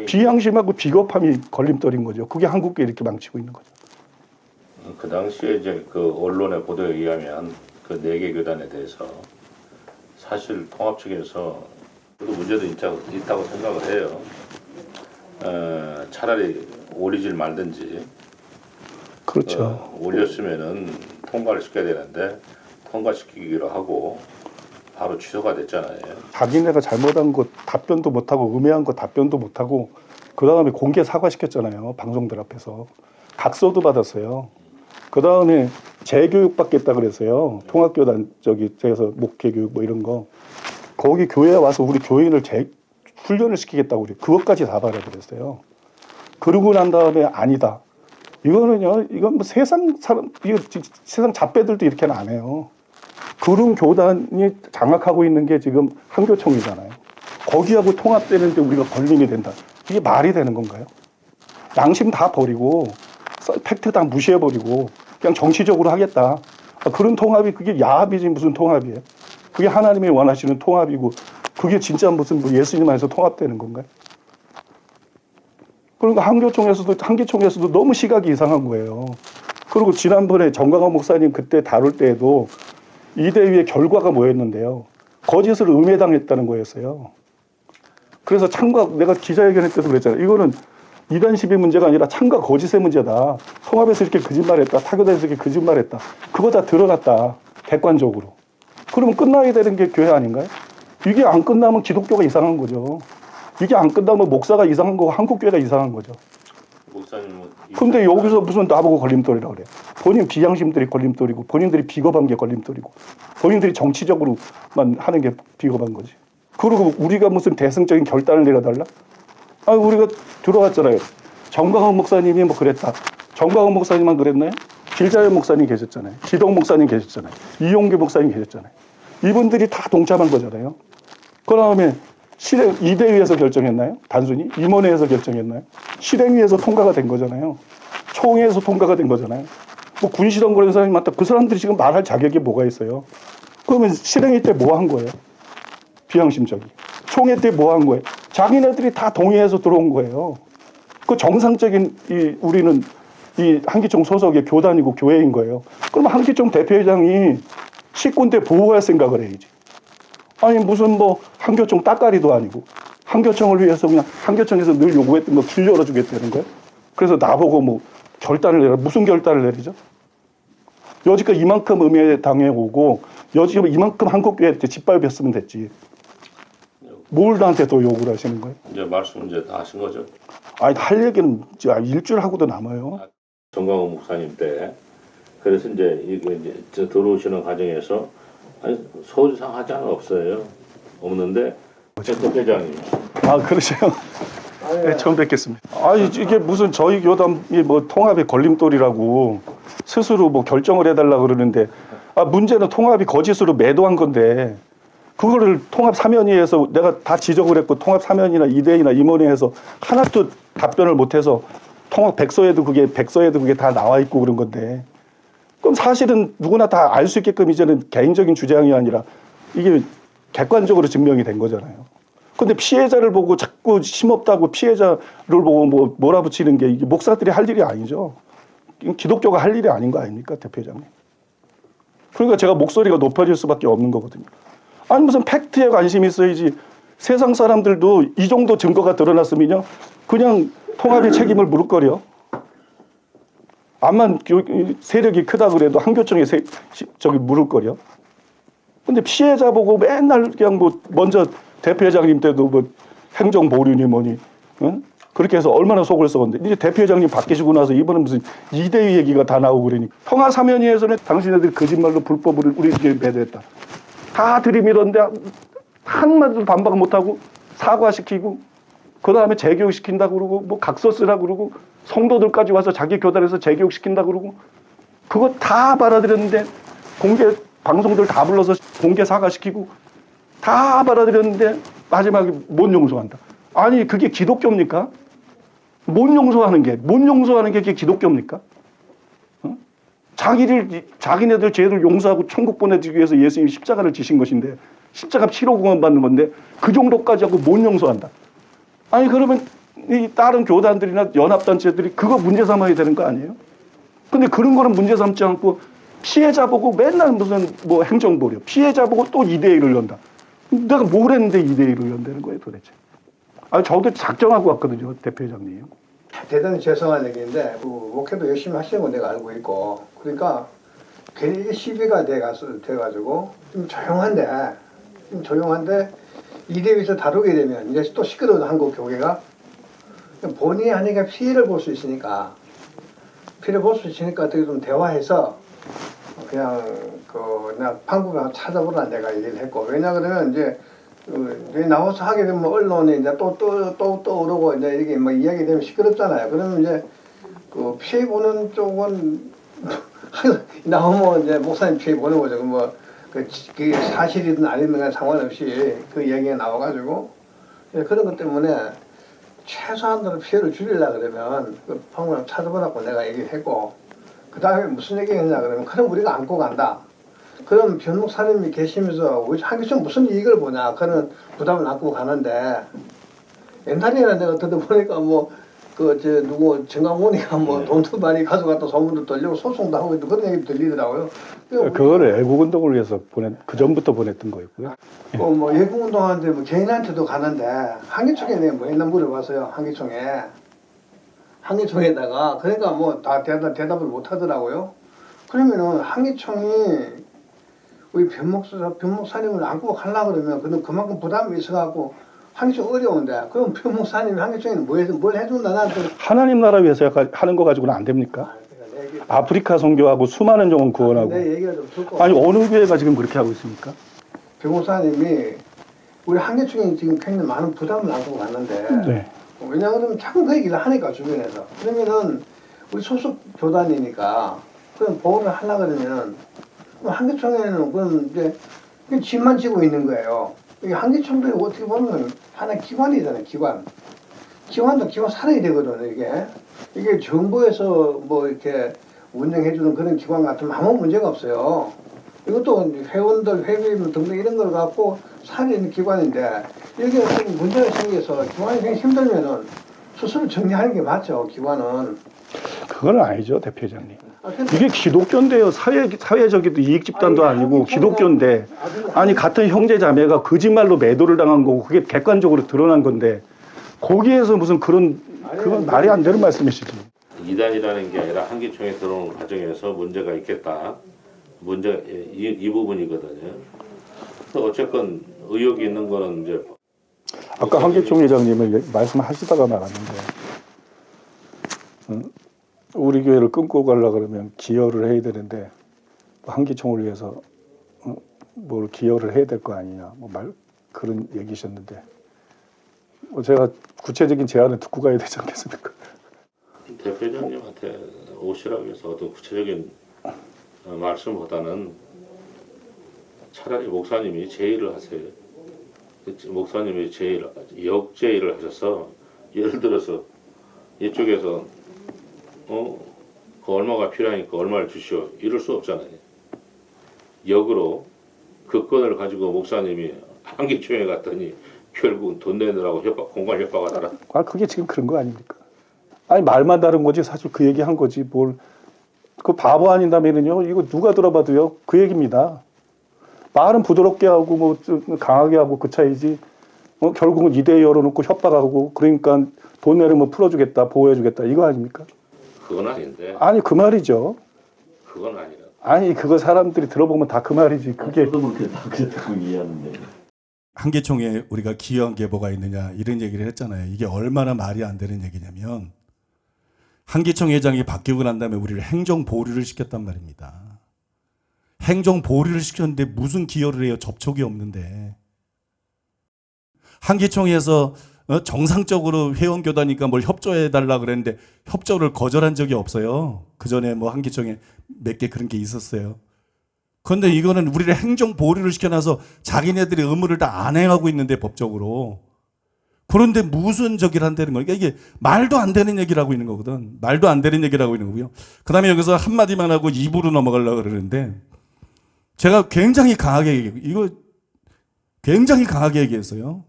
비양심하고 비겁함이 걸림돌인 거죠. 그게 한국에 이렇게 망치고 있는 거죠. 그 당시에 이제 그 언론의 보도에 의하면 그 4개 교단에 대해서 사실 통합 측에서 그래도 문제도 있다고 생각을 해요. 차라리 올리질 말든지. 그렇죠. 올렸으면은 통과를 시켜야 되는데 통과시키기로 하고 바로 취소가 됐잖아요. 자기네가 잘못한 거 답변도 못하고 음해한 거 답변도 못하고 그 다음에 공개 사과시켰잖아요. 방송들 앞에서. 각서도 받았어요. 그 다음에 재교육 받겠다 그랬어요. 통합교단 저기서 목회교육 뭐 이런 거. 거기 교회에 와서 우리 교인을 훈련을 시키겠다고 우리 그것까지 다 받아 그랬어요. 그러고 난 다음에 아니다. 이건 뭐 세상 사람, 이거 세상 잡배들도 이렇게는 안 해요. 그런 교단이 장악하고 있는 게 지금 한교총이잖아요. 거기하고 통합되는데 우리가 걸림이 된다. 이게 말이 되는 건가요? 양심 다 버리고 팩트 다 무시해버리고 그냥 정치적으로 하겠다. 그런 통합이 그게 야합이지 무슨 통합이에요. 그게 하나님이 원하시는 통합이고 그게 진짜 무슨 뭐 예수님 안에서 통합되는 건가요? 그러니까 한기총에서도 너무 시각이 이상한 거예요. 그리고 지난번에 정광훈 목사님 그때 다룰 때에도 이대위의 결과가 뭐였는데요. 거짓으로 음해당했다는 거였어요. 그래서 참과 내가 기자회견할 때도 그랬잖아요. 이거는 이단 시비 문제가 아니라 참과 거짓의 문제다. 통합에서 이렇게 거짓말했다. 타교단에서 이렇게 거짓말했다. 그거 다 드러났다. 객관적으로. 그러면 끝나야 되는 게 교회 아닌가요? 이게 안 끝나면 기독교가 이상한 거죠. 이게 안 끝나면 목사가 이상한 거고 한국교회가 이상한 거죠. 목사님은 근데 여기서 무슨 나보고 걸림돌이라고 그래. 본인 비양심들이 걸림돌이고 본인들이 비겁한 게 걸림돌이고 본인들이 정치적으로만 하는 게 비겁한 거지. 그리고 우리가 무슨 대승적인 결단을 내려달라? 우리가 들어왔잖아요. 정광훈 목사님이 뭐 그랬다. 정광훈 목사님만 그랬나요? 길자연 목사님 계셨잖아요. 기동 목사님 계셨잖아요. 이용규 목사님 계셨잖아요. 이분들이 다 동참한 거잖아요. 그 다음에 실행 이대위에서 결정했나요? 단순히 임원회에서 결정했나요? 실행위에서 통과가 된 거잖아요. 총회에서 통과가 된 거잖아요. 뭐 군시정 그런 사람이 많다. 그 사람들이 지금 말할 자격이 뭐가 있어요? 그러면 실행위 때 뭐 한 거예요? 비양심적이. 총회 때 뭐 한 거예요? 자기네들이 다 동의해서 들어온 거예요. 그 정상적인 우리는 이 한기총 소속의 교단이고 교회인 거예요. 그럼 한기총 대표회장이 식구인데 보호할 생각을 해야지. 아니 무슨 뭐 한교총 따까리도 아니고 한교총을 위해서 그냥 한교총에서 늘 요구했던 거 길 열어주겠다는 거예요. 그래서 나보고 뭐 결단을 내라. 무슨 결단을 내리죠? 여지껏 이만큼 음해 당해오고 여지껏 이만큼 한국교회 때 짓밟혔으면 됐지. 뭘 나한테 또 욕을 하시는 거예요? 이제 말씀 이제 다 하신 거죠. 아니 할 얘기는 일주일 하고도 남아요. 정광훈 목사님 때 그래서 이제 이게 이제 들어오시는 과정에서 아니 서울상 하지 않은 없어요. 없는데 대표장님. 아 그러세요? 네, 처음 뵙겠습니다. 아니 이게 무슨 저희 교단이 뭐 통합의 걸림돌이라고 스스로 뭐 결정을 해달라 그러는데 문제는 통합이 거짓으로 매도한 건데 그거를 통합 사면위에서 내가 다 지적을 했고 통합 사면이나 이대이나 임원회에서 하나도 답변을 못해서 통합 백서에도 그게 다 나와 있고 그런 건데 그럼 사실은 누구나 다 알 수 있게끔 이제는 개인적인 주장이 아니라 이게 객관적으로 증명이 된 거잖아요. 근데 피해자를 보고 자꾸 힘없다고 피해자를 보고 뭐 몰아붙이는 게 이게 목사들이 할 일이 아니죠. 기독교가 할 일이 아닌 거 아닙니까, 대표장님? 그러니까 제가 목소리가 높아질 수밖에 없는 거거든요. 아니 무슨 팩트에 관심이 있어야지. 세상 사람들도 이 정도 증거가 드러났으면요 그냥 통합의 책임을 물을거려. 암만 세력이 크다 그래도 한교총에 물을거려. 근데 피해자 보고 맨날 그냥 뭐 먼저 대표회장님 때도 뭐 행정보류니 뭐니 응? 그렇게 해서 얼마나 속을 썩었는데 이제 대표회장님 바뀌시고 나서 이번에 무슨 이대위 얘기가 다 나오고 그러니까 통합사면위에서는 당신네들이 거짓말로 불법을 우리에게 배도했다. 다 들이밀었는데 한마디도 반박 못하고 사과시키고 그 다음에 재교육시킨다고 그러고 뭐 각서 쓰라고 그러고 성도들까지 와서 자기 교단에서 재교육시킨다고 그러고 그거 다 받아들였는데 공개 방송들 다 불러서 공개 사과시키고 다 받아들였는데 마지막에 못 용서한다. 아니 그게 기독교입니까? 못 용서하는 게 그게 기독교입니까? 어? 자기네들 죄를 용서하고 천국 보내주기 위해서 예수님이 십자가를 지신 것인데 십자가 피로 구원받는 건데 그 정도까지 하고 못 용서한다. 아니 그러면 이 다른 교단들이나 연합단체들이 그거 문제 삼아야 되는 거 아니에요? 근데 그런 거는 문제 삼지 않고 피해자 보고 맨날 무슨 뭐 행정보려 피해자 보고 또 2대1을 연다. 내가 뭘 했는데 2대1을 연다는 거예요 도대체. 저도 작정하고 왔거든요 대표회장님. 대단히 죄송한 얘기인데 목회도 열심히 하시는 건 내가 알고 있고 그러니까 괜히 이게 시비가 돼가지고 좀 조용한데 이대위에서 다루게 되면 이제 또 시끄러운 한국 교회가 본인이 아니까 피해를 볼 수 있으니까 어떻게 좀 대화해서 그냥 그냥 방법을 찾아보라 내가 얘기를 했고 왜냐 그러면 이제 나와서 하게 되면 언론에 이제 또 오르고 이제 이렇게 뭐 이야기 되면 시끄럽잖아요. 그러면 이제 그 피해 보는 쪽은 나오면 이제 목사님 피해 보는 거죠. 그게 사실이든 아니든 간 상관없이 그 이야기가 나와가지고 그런 것 때문에 최소한으로 피해를 줄이려고 그러면 그 방법을 찾아보라고 내가 얘기했고 그 다음에 무슨 얘기했냐 그러면 그럼 우리가 안고 간다. 그럼 변 목사님이 계시면서 우리 한교총 무슨 이익을 보냐. 그는 부담을 안고 가는데 옛날에는 내가 들어보니까 정강훈이가 돈도 많이 가져갔다 소문도 들리고 소송도 하고 있고 그런 얘기 들리더라고요. 그거를 애국운동을 위해서 그 전부터 보냈던 거였고요. 애국운동하는데 개인한테도 가는데 한교총에 내가 옛날 물어봤어요. 한교총에다가 그러니까 다 대답을 못 하더라고요. 그러면은 한교총이 우리 변 목사님을 안고 가려고 그러면 그만큼 부담이 있어갖고 한교총 어려운데 그럼 변 목사님이 한교총에는 뭘 해준다 나한테 하나님 나라 위해서 약간 하는 거 가지고는 안 됩니까? 아프리카 선교하고 수많은 영혼 구원하고 내 얘기가 좀 듣고 아니 어느 교회가 지금 그렇게 하고 있습니까? 변 목사님이 우리 한교총에 지금 굉장히 많은 부담을 안고 갔는데 네. 왜냐하면 자꾸 그 얘기를 하니까 주변에서 그러면은 우리 소속 교단이니까 그럼 보호를 하려고 그러면 한교총에는 그럼 이제 짐만 지고 있는 거예요. 이게 한기총도 어떻게 보면 하나의 기관이잖아요. 기관도 기관 살아야 되거든요. 이게 정부에서 뭐 이렇게 운영해주는 그런 기관 같으면 아무 문제가 없어요. 이것도 회원들 회비금 등등 이런 걸 갖고 살아있는 기관인데 여기 어떤 문제가 생겨서 기관이 굉장히 힘들면은 스스로 정리하는 게 맞죠. 기관은. 그건 아니죠, 대표장님. 근데 이게 기독교인데요. 사회적인 이익 집단도 아니고 기독교인데, 아니 같은 형제 자매가 거짓말로 매도를 당한 거고 그게 객관적으로 드러난 건데 거기에서 무슨 그건 말이 안 되는 말씀이시죠. 이단이라는 게 아니라 한기총에 들어오는 과정에서 문제가 있겠다. 이 부분이거든요. 그래서 어쨌건 의혹이 있는 거는 이제 아까 한기총 회장님을 말씀하시다가 말았는데, 우리 교회를 끊고 가려 그러면 기여를 해야 되는데 한기총을 위해서 뭘 기여를 해야 될 거 아니냐, 그런 얘기셨는데, 제가 구체적인 제안을 듣고 가야 되지 않겠습니까? 대표장님한테 오시라고 해서 어떤 구체적인 말씀보다는 차라리 목사님이 제의를 하세요. 목사님이 역제의를 하셔서, 예를 들어서 이쪽에서 그 얼마가 필요하니까 얼마를 주시오 이럴 수 없잖아요. 역으로 그 건을 가지고 목사님이 한기총회 갔더니 결국은 돈 내느라고 공간 협박하더라. 그게 지금 그런 거 아닙니까? 아니 말만 다른 거지 사실 그 얘기 한 거지 뭘. 그 바보 아닌다면은요, 이거 누가 들어봐도요 그 얘기입니다. 말은 부드럽게 하고 뭐 강하게 하고 그 차이지, 결국은 이대 열어놓고 협박하고, 그러니까 돈 내려면 풀어주겠다, 보호해주겠다, 이거 아닙니까? 그건 아닌데. 아니 그 말이죠. 그건 아니라. 아니 그거 사람들이 들어보면 다 그 말이지. 그게 저도 그렇다고 이해하는데. 한기총에 우리가 기여한 게 뭐가 있느냐 이런 얘기를 했잖아요. 이게 얼마나 말이 안 되는 얘기냐면, 한기총 회장이 바뀌고 난 다음에 우리를 행정 보류를 시켰단 말입니다. 행정 보류를 시켰는데 무슨 기여를 해요? 접촉이 없는데. 한기총에서 정상적으로 회원교다니까 뭘 협조해달라 그랬는데 협조를 거절한 적이 없어요. 그 전에 뭐 한기총에 몇 개 그런 게 있었어요. 그런데 이거는 우리를 행정 보류를 시켜놔서 자기네들이 의무를 다 안 행하고 있는데 법적으로. 그런데 무슨 저기를 한다는 거예요. 그러니까 이게 말도 안 되는 얘기를 하고 있는 거거든. 말도 안 되는 얘기를 하고 있는 거고요. 그 다음에 여기서 한마디만 하고 2부로 넘어가려고 그러는데, 제가 굉장히 강하게 얘기했어요.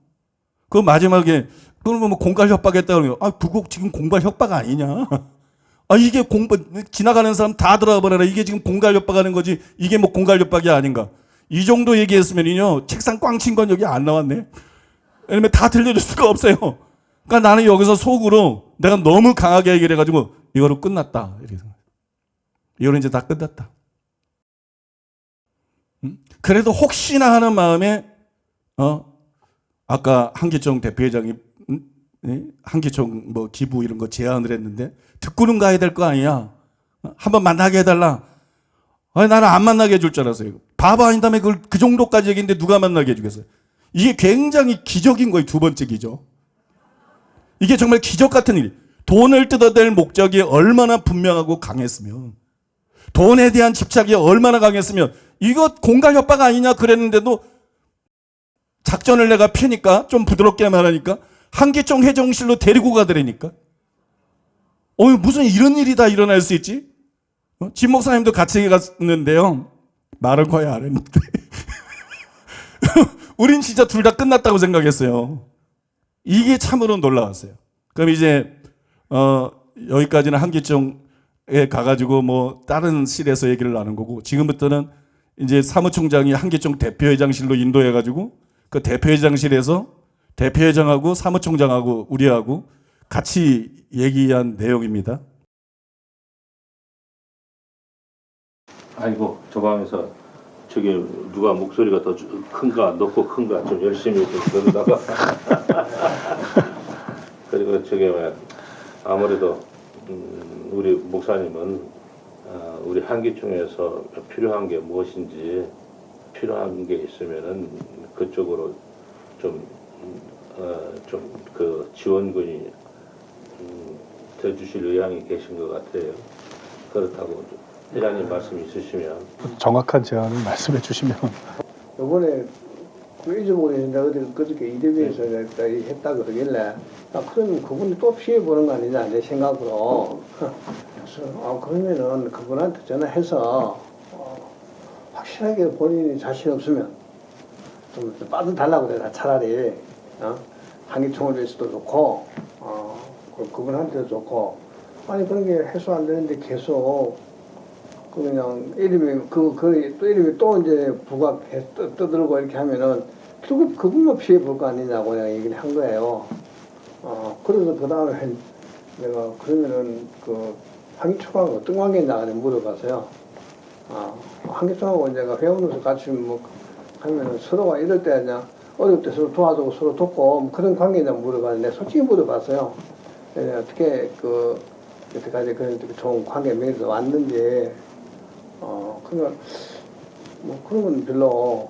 그 마지막에, 그러면 뭐 공갈 협박했다 그러면, 그거 지금 공갈 협박 아니냐? 이게 지나가는 사람 다 들어가 버려라. 이게 지금 공갈 협박하는 거지. 이게 뭐 공갈 협박이 아닌가? 이 정도 얘기했으면요, 책상 꽝 친 건 여기 안 나왔네. 왜냐면 다 들려줄 수가 없어요. 그러니까 나는 여기서 속으로 내가 너무 강하게 얘기를 해가지고 이거로 끝났다. 이거는 이제 다 끝났다. 그래도 혹시나 하는 마음에 아까 한기총 대표회장이 한기총 뭐 기부 이런 거 제안을 했는데 듣고는 가야 될 거 아니야. 한번 만나게 해달라. 나는 안 만나게 해줄 줄 알았어요. 바보 아닌다며 그걸 그 정도까지 얘기했는데 누가 만나게 해주겠어요. 이게 굉장히 기적인 거예요. 두 번째 기적. 이게 정말 기적 같은 일. 돈을 뜯어낼 목적이 얼마나 분명하고 강했으면, 돈에 대한 집착이 얼마나 강했으면, 이거 공갈 협박 아니냐 그랬는데도 작전을 내가 펴니까, 좀 부드럽게 말하니까 한기총 회장실로 데리고 가더라니까. 무슨 이런 일이 다 일어날 수 있지? 진 목사님도 같이 갔는데요. 말은 거의 안 했는데. 우린 진짜 둘 다 끝났다고 생각했어요. 이게 참으로 놀라웠어요. 그럼 이제 여기까지는 한기총에 가가지고 뭐 다른 실에서 얘기를 나눈 거고, 지금부터는 이제 사무총장이 한기총 대표회장실로 인도해가지고 그 대표회장실에서 대표회장하고 사무총장하고 우리하고 같이 얘기한 내용입니다. 아이고, 저 방에서 저기 누가 목소리가 더 큰가 높고 큰가 좀 열심히 좀 들으다가 그리고 저기 아무래도 우리 목사님은 우리 한기총에서 필요한 게 무엇인지, 필요한 게 있으면은 그쪽으로 좀 그 지원군이 돼주실 의향이 계신 것 같아요. 그렇다고 회장님 말씀 있으시면 정확한 제안을 말씀해 주시면. 요번에 잊어버리는데 어디 그저께 이대비에서 내가 했다 그러길래 그러면 그분이 또 피해 보는 거 아니냐 내 생각으로. 그래서 그러면은 그분한테 전화해서 확실하게 본인이 자신 없으면 좀 빠져달라고 그래 차라리 한기총을 위해서도 좋고 그분한테도 좋고 아니 그런 게 해소 안 되는데 계속 그냥 이름이 또 이름이 또 이제 부각해 떠들고 이렇게 하면은 결국 그분만 피해 볼 거 아니냐고 내가 얘기를 한 거예요. 그래서 그 다음에 내가 그러면은 그 한기총하고 어떤 관계냐 물어봐서요. 한기총하고 내가 회원으로서 같이 뭐 하면은 서로가 이럴 때 그냥 어려울 때 서로 도와주고 서로 돕고 뭐 그런 관계냐 물어봤는데 솔직히 물어봤어요. 어떻게 여태까지 그런 좋은 관계 맺어서 왔는지 그러면 뭐 그런 건 별로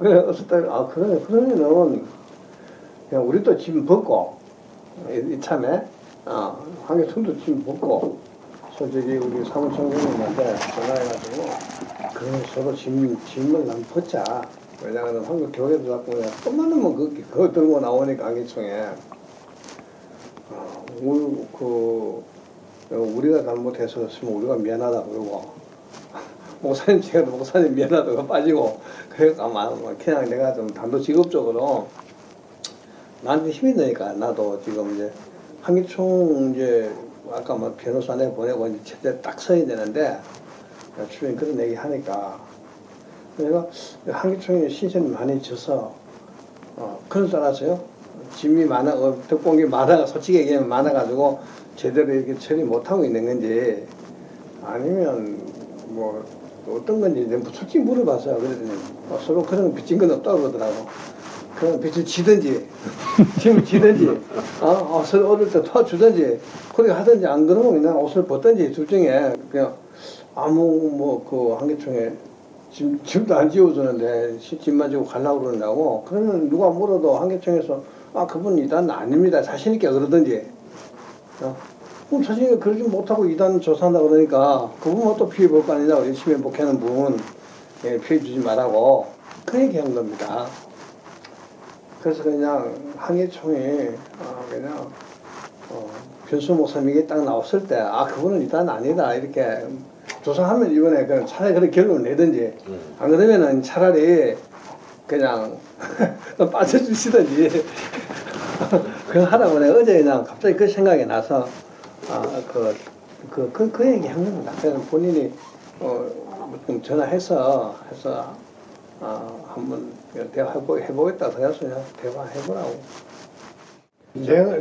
그래 어떨 때 그러면은 그냥 우리도 짐 벗고 이참에 한개총도 짐 벗고 솔직히 우리 사무총장님한테 전화해가지고 그러면 서로 짐을 난 벗자. 왜냐하면 한국 교회도 자꾸 그냥 끝나면 그거 들고 나오니까 한개총에 우리가 잘못했었으면 우리가 미안하다 그러고 목사님 제가 목사님 미안하다고 빠지고 그래서 아마 그냥 내가 좀 단도직입적으로 나한테 힘이 드니까 나도 지금 이제 한기총 이제 아까 뭐 변호사 내 보내고 이제 제때 딱 서야 되는데 주변에 그런 얘기 하니까 내가 한기총이 신세는 많이 져서 그런 줄 알았어요. 짐이 많아 덕봉이 많아가 솔직히 얘기하면 많아가지고 제대로 이렇게 처리 못하고 있는 건지 아니면 뭐 어떤 건지 내가 솔직히 물어봤어요. 그랬더니 서로 그런 빚진 건 없다고 그러더라고. 그냥 빚을 지든지 짐을 지든지 서로 얻을 때 도와주든지 그렇게 하든지 안 그러면 그냥 옷을 벗든지 둘 중에 그냥 아무 뭐 한기총에 짐도 안 지워주는데 짐만 지고 가려고 그러냐고. 그러면 누가 물어도 한기총에서 그분 이단 아닙니다 자신 있게 그러든지 그럼 자신 있게 그러지 못하고 이단 조사한다 그러니까 그분만 또 피해 볼 거 아니냐고. 열심히 목회하는 분 피해 주지 말라고 그 얘기한 겁니다. 그래서 그냥 한기총이 그냥 변수 목사님이 딱 나왔을 때 그분은 이단 아니다 이렇게 조사하면 이번에 그냥 차라리 그런 결론을 내든지 안 그러면은 차라리 그냥 빠져주시든지 그냥 하라고 내가 어제 그냥 갑자기 그 생각이 나서 그 얘기 한 겁니다. 그래서 본인이 좀 전화해서 한번 대화해보겠다 그래서 그냥 대화해보라고.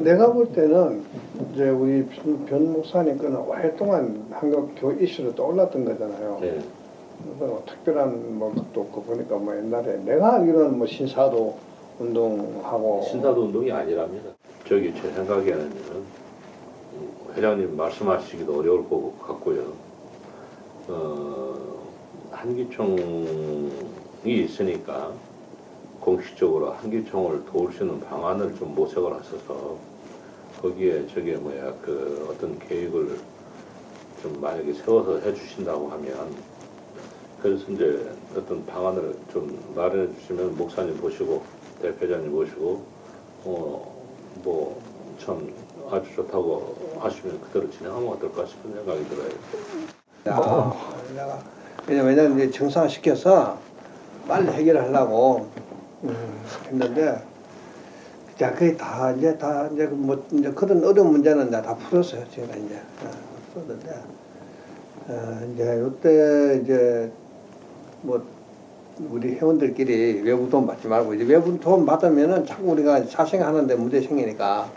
내가 볼 때는 이제 우리 변 목사님 거는 오랫동안 한국 교회 이슈로 떠올랐던 거잖아요. 네. 뭐 특별한 뭐 것도 없고 보니까 뭐 옛날에 내가 알기로는 뭐 신사도 운동하고 신사도 운동이 아니랍니다. 제 생각에는 회장님 말씀하시기도 어려울 것 같고요. 한기총이 있으니까 공식적으로 한기총을 도울 수 있는 방안을 좀 모색을 하셔서 거기에 어떤 계획을 좀 만약에 세워서 해주신다고 하면 그래서 이제 어떤 방안을 좀 마련해 주시면 목사님 보시고 대표자님 보시고 뭐 참 아주 좋다고 하시면 그대로 진행하면 어떨까 싶은 생각이 들어요. 왜냐면 이제 정상화시켜서 빨리 해결하려고 했는데 자 그게 다 이제 그런 어려운 문제는 다 풀었어요. 제가 이제 풀었는데 이제 요때 이제 뭐 우리 회원들끼리 외부 돈 받지 말고 이제 외부 돈 받으면은 자꾸 우리가 자생하는데 문제 생기니까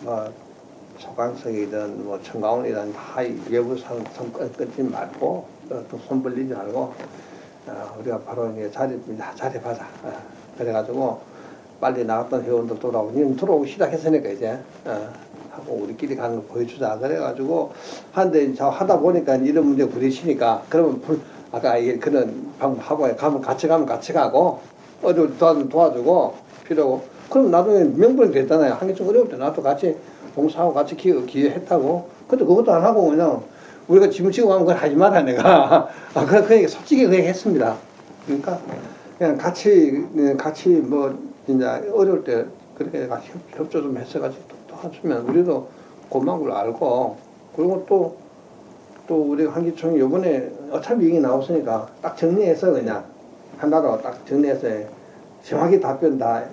뭐 소강석이든 뭐 청가원이든 다 외부 선 끊지 말고 또 손 벌리지 말고 우리가 바로 이제 자립하자. 그래가지고 빨리 나갔던 회원들 돌아오고 지금 들어오기 시작했으니까 이제 하고 우리끼리 가는 거 보여주자. 그래가지고 한데 하다 보니까 이런 문제 부딪히니까 그러면 아까 이게 그런 방법하고 가면 같이 가고 어디 도와주고 필요하고 그럼 나중에 명분이 됐잖아요. 한기총 어려울 때 나도 같이 봉사하고 같이 기여했다고. 근데 그것도 안 하고 그냥 우리가 짐을 치고 가면 그걸 하지 마라 내가. 그 얘기 솔직히 그 얘기 했습니다. 그러니까 그냥 같이 뭐 진짜 어려울 때 그렇게 같이 협조 좀 했어가지고 또 하시면 우리도 고마운 걸 알고, 그리고 또 우리 한기총이 요번에 어차피 이게 나왔으니까 딱 정리해서 그냥 하나로 딱 정리해서 정확히 답변 다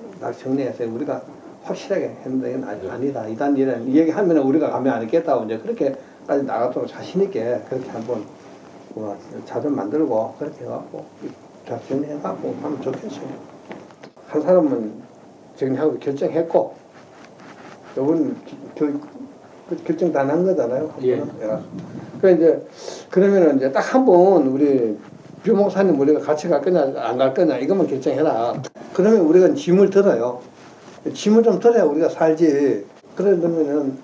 정리해서 우리가 확실하게 했는데 이건 아니다. 이단 이런 얘기하면 우리가 가면 안 있겠다고 이제 그렇게까지 나가도록 자신 있게 그렇게 한번 자료 만들고 그렇게 해갖고 다 정리해갖고 하면 좋겠어요. 한 사람은 정리하고 결정했고, 요번 결정 다 난 거잖아요. 예. 그 이제 그러면은 이제 딱 한 번 우리 뷰 목사님 우리가 같이 갈 거냐 안 갈 거냐 이것만 결정해라. 그러면 우리가 짐을 들어요. 짐을 좀 들어야 우리가 살지. 그러면은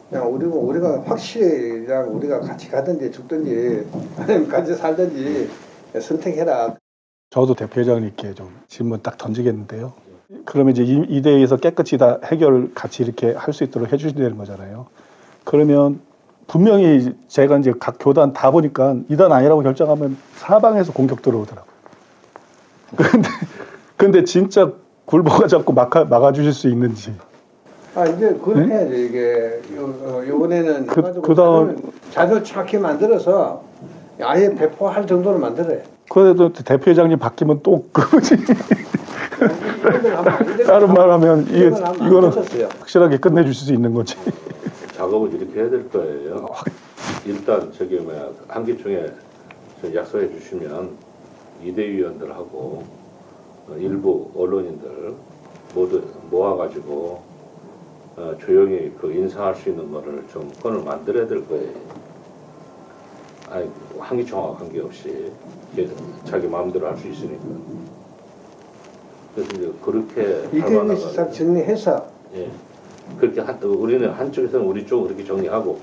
그냥 우리가 확실히 그냥 우리가 같이 가든지 죽든지 아니면 같이 살든지 선택해라. 저도 대표회장님께 좀 질문 딱 던지겠는데요. 그러면 이제 이 대회에서 깨끗이 다 해결 같이 이렇게 할 수 있도록 해주신다는 거잖아요. 그러면 분명히 제가 이제 각 교단 다 보니까 이단 아니라고 결정하면 사방에서 공격 들어오더라고요. 근데 진짜 굴보가 자꾸 막아주실 수 있는지. 이제 그걸 해야죠. 이게 요번에는 그다음 자료 착히 만들어서 아예 배포할 정도로 만들어요. 그래도 대표회장님 바뀌면 또 그거지. 다른 말하면 이거는 확실하게 끝내주실 수 있는 거지. 작업을 이렇게 해야 될 거예요. 일단 한기총에 약속해 주시면 이대위원들하고 일부 언론인들 모두 모아가지고 조용히 그 인사할 수 있는 거를 좀 건을 만들어야 될 거예요. 아니, 한기총하고 관계없이 자기 마음대로 할 수 있으니까. 그래서 이제 그렇게 이대위에서 딱 정리해서 예. 그렇게 우리는 한쪽에서는 우리 쪽은 그렇게 정리하고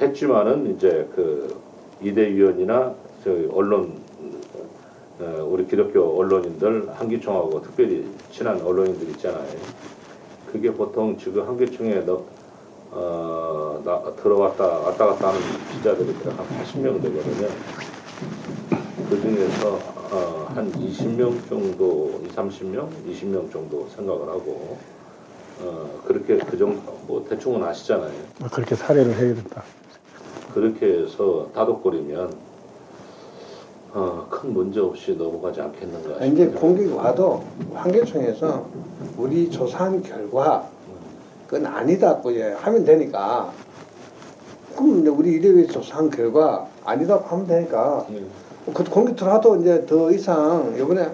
했지만은 이제 그 이대위원이나 저희 언론 우리 기독교 언론인들 한기총하고 특별히 친한 언론인들 있잖아요. 그게 보통 지금 한기총에 들어왔다 왔다 갔다 하는 기자들이 한 80명 되거든요. 그 중에서 한 20명 정도, 30명, 20명 정도 생각을 하고 그렇게 그 정도 뭐 대충은 아시잖아요. 그렇게 사례를 해야 된다. 그렇게 해서 다독거리면 큰 문제 없이 넘어가지 않겠는가 싶어요. 이제 공격이 와도 한계총에서 우리 조사한 결과 그건 아니다고 하면 되니까, 그럼 이제 우리 이대위 조사한 결과 아니다고 하면 되니까 그 공격 들어와도 이제 더 이상 이번에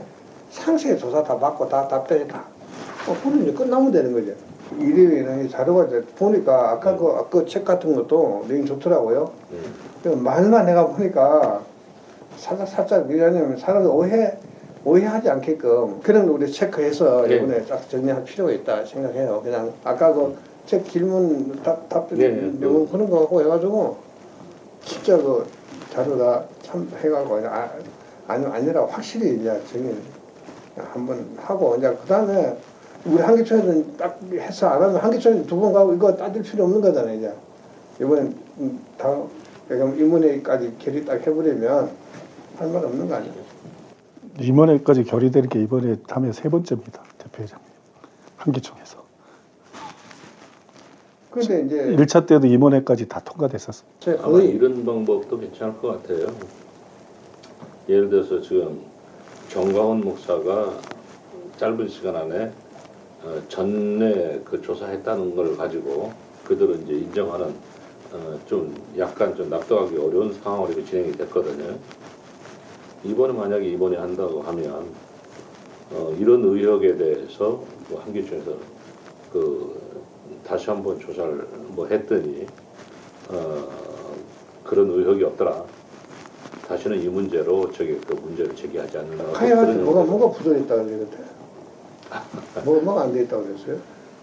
상세히 조사 다 받고 다 답변했다. 그럼 이제 끝나면 되는 거죠. 이대위는 자료가 이제 보니까 아까 그 책 같은 것도 내용 좋더라고요. 말만 내가 보니까 살짝 왜냐면 사람들 오해하지 않게끔 그런 우리 체크해서 이번에 딱 정리할 필요가 있다 생각해요. 그냥 아까 그 책 질문 답변 그런 거 하고 해가지고 진짜 그 자료 다 참 해가지고 아니라 확실히 이제 정리 한번 하고 이제 그 다음에 우리 한기총에는 딱 해서 안 하면 한기총에 두 번 가고 이거 따질 필요 없는 거잖아요. 이제 이번엔 다 임원회까지 결의 딱 해버리면 할 말 없는 거 아니에요? 임원회까지 결의되는 게 이번에 하면 3번째입니다. 대표회장님. 한기총에서. 근데 이제 1차 때도 임원회까지 다 통과됐었어요. 아마 이런 방법도 괜찮을 것 같아요. 예를 들어서 지금 정광훈 목사가 짧은 시간 안에 전에 그 조사했다는 걸 가지고 그대로 이제 인정하는 좀 약간 좀 납득하기 어려운 상황으로 이렇게 진행이 됐거든요. 이번에 만약에 입원에 한다고 하면 이런 의혹에 대해서 한기총에서 다시 한번 조사를 했더니 그런 의혹이 없더라. 다시는 이 문제로 그 문제를 제기하지 않는다. 하여간 뭐가 부족했다고 그랬대. 뭐가 안 돼 있다고 그랬어요?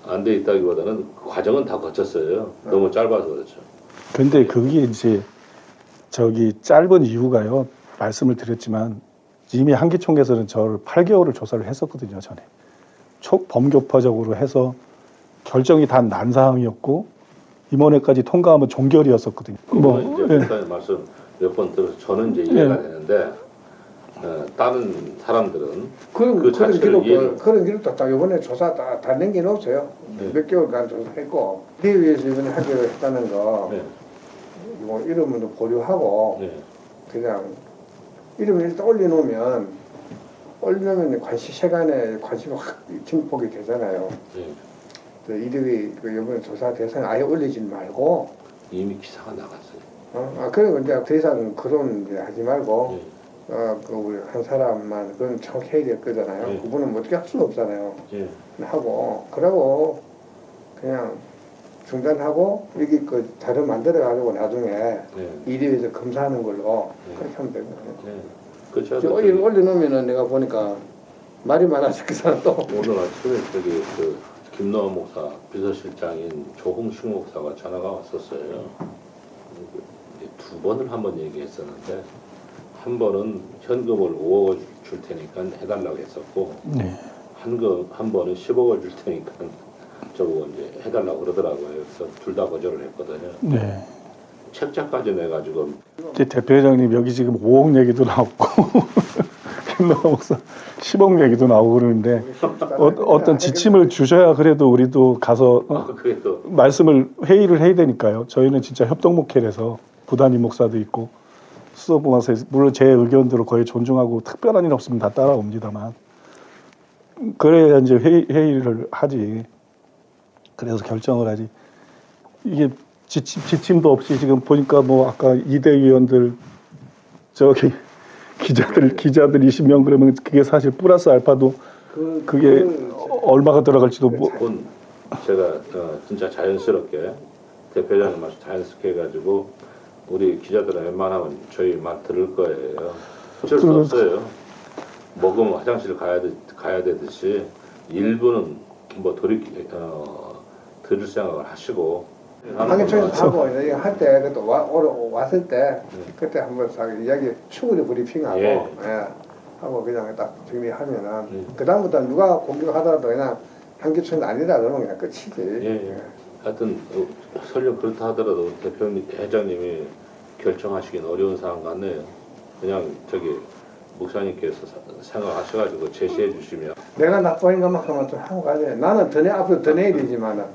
안 돼 있다기보다는 그 과정은 다 거쳤어요. 너무 짧아서 그렇죠. 근데 그게 이제 짧은 이유가요. 말씀을 드렸지만 이미 한기총에서는 저를 8개월을 조사를 했었거든요. 전에 범교파적으로 해서 결정이 다 난 사항이었고 임원회까지 통과하면 종결이었었거든요. 이제 목사님 말씀 몇 번 들어서 저는 이제 이해가 되는데 다른 사람들은 그런 그 자체를 이해를- 그런 기록도 딱 이번에 조사 다 낸게 없어요. 네. 몇 개월간 조사했고 그에 위해서 이번에 하기로 했다는 거 네. 뭐 이름도 보류하고 네. 그냥 이름을 일단 올려놓으면 세간에 관심이 확 증폭이 되잖아요. 네. 그 이름이 그 이번에 조사 대상 아예 올리지 말고 이미 기사가 나갔어요. 그리고 이제 더 이상 그런 이제 하지 말고 네. 그 우리 한 사람만 그건 총 해야 될 거잖아요. 네. 그분은 뭐 어떻게 할 수는 없잖아요. 네. 하고 그러고 그냥 중단하고 여기 그 자료 만들어 가지고 나중에 네. 이리에서 검사하는 걸로 네. 그렇게 하면 됩니다. 네. 그 저 제가 올려놓으면은 내가 보니까 말이 많아서 그 사람 또 오늘 아침에 그 김노한 목사 비서실장인 조홍식 목사가 전화가 왔었어요. 두 번을 한 번 얘기했었는데 한 번은 현금을 5억을 줄 테니까 해달라고 했었고 네. 한 번은 10억을 줄 테니까 저보고 이제 해달라고 그러더라고요. 그래서 둘 다 거절을 했거든요. 네. 책자까지 내가지고 이제 대표회장님 여기 지금 5억 얘기도 나오고 김노하 목사 10억 얘기도 나오고 그러는데 어떤 지침을 주셔야 그래도 우리도 가서 그래도 말씀을 회의를 해야 되니까요. 저희는 진짜 협동목회라서 부단임 목사도 있고 수석부마서 물론 제 의견들을 거의 존중하고 특별한 일 없으면 다 따라옵니다만 그래야 이제 회의를 하지. 그래서 결정을 하지. 이게 지침도 없이 지금 보니까 뭐 아까 이대 위원들 저기 기자들 20명 그러면 그게 사실 플러스 알파도 그게 얼마가 들어갈지도 뭐 그건 제가 진짜 자연스럽게 대표장님 말씀 자연스럽게 해가지고 우리 기자들은 웬만하면 저희 말 들을 거예요. 어쩔 수 없어요. 먹으면 화장실 가야 되듯이 일부는 뭐 들을 생각을 하시고 방해청에서 하고 이제 할때 그때 왔을 때 그때 한번 싹 이야기 충분히 브리핑하고 예. 하고 그냥 딱 정리하면은 예. 그 다음부터 누가 공격하더라도 그냥 한기총이 아니다 그러면 그냥 끝이지. 예. 하여튼 설령 그렇다 하더라도 회장님이 결정하시긴 어려운 상황 같네요. 그냥 목사님께서 생각하셔가지고 제시해 주시면 내가 나빠인 것만 하면 좀 하고 가지. 나는 앞으로 더 내야 되지만은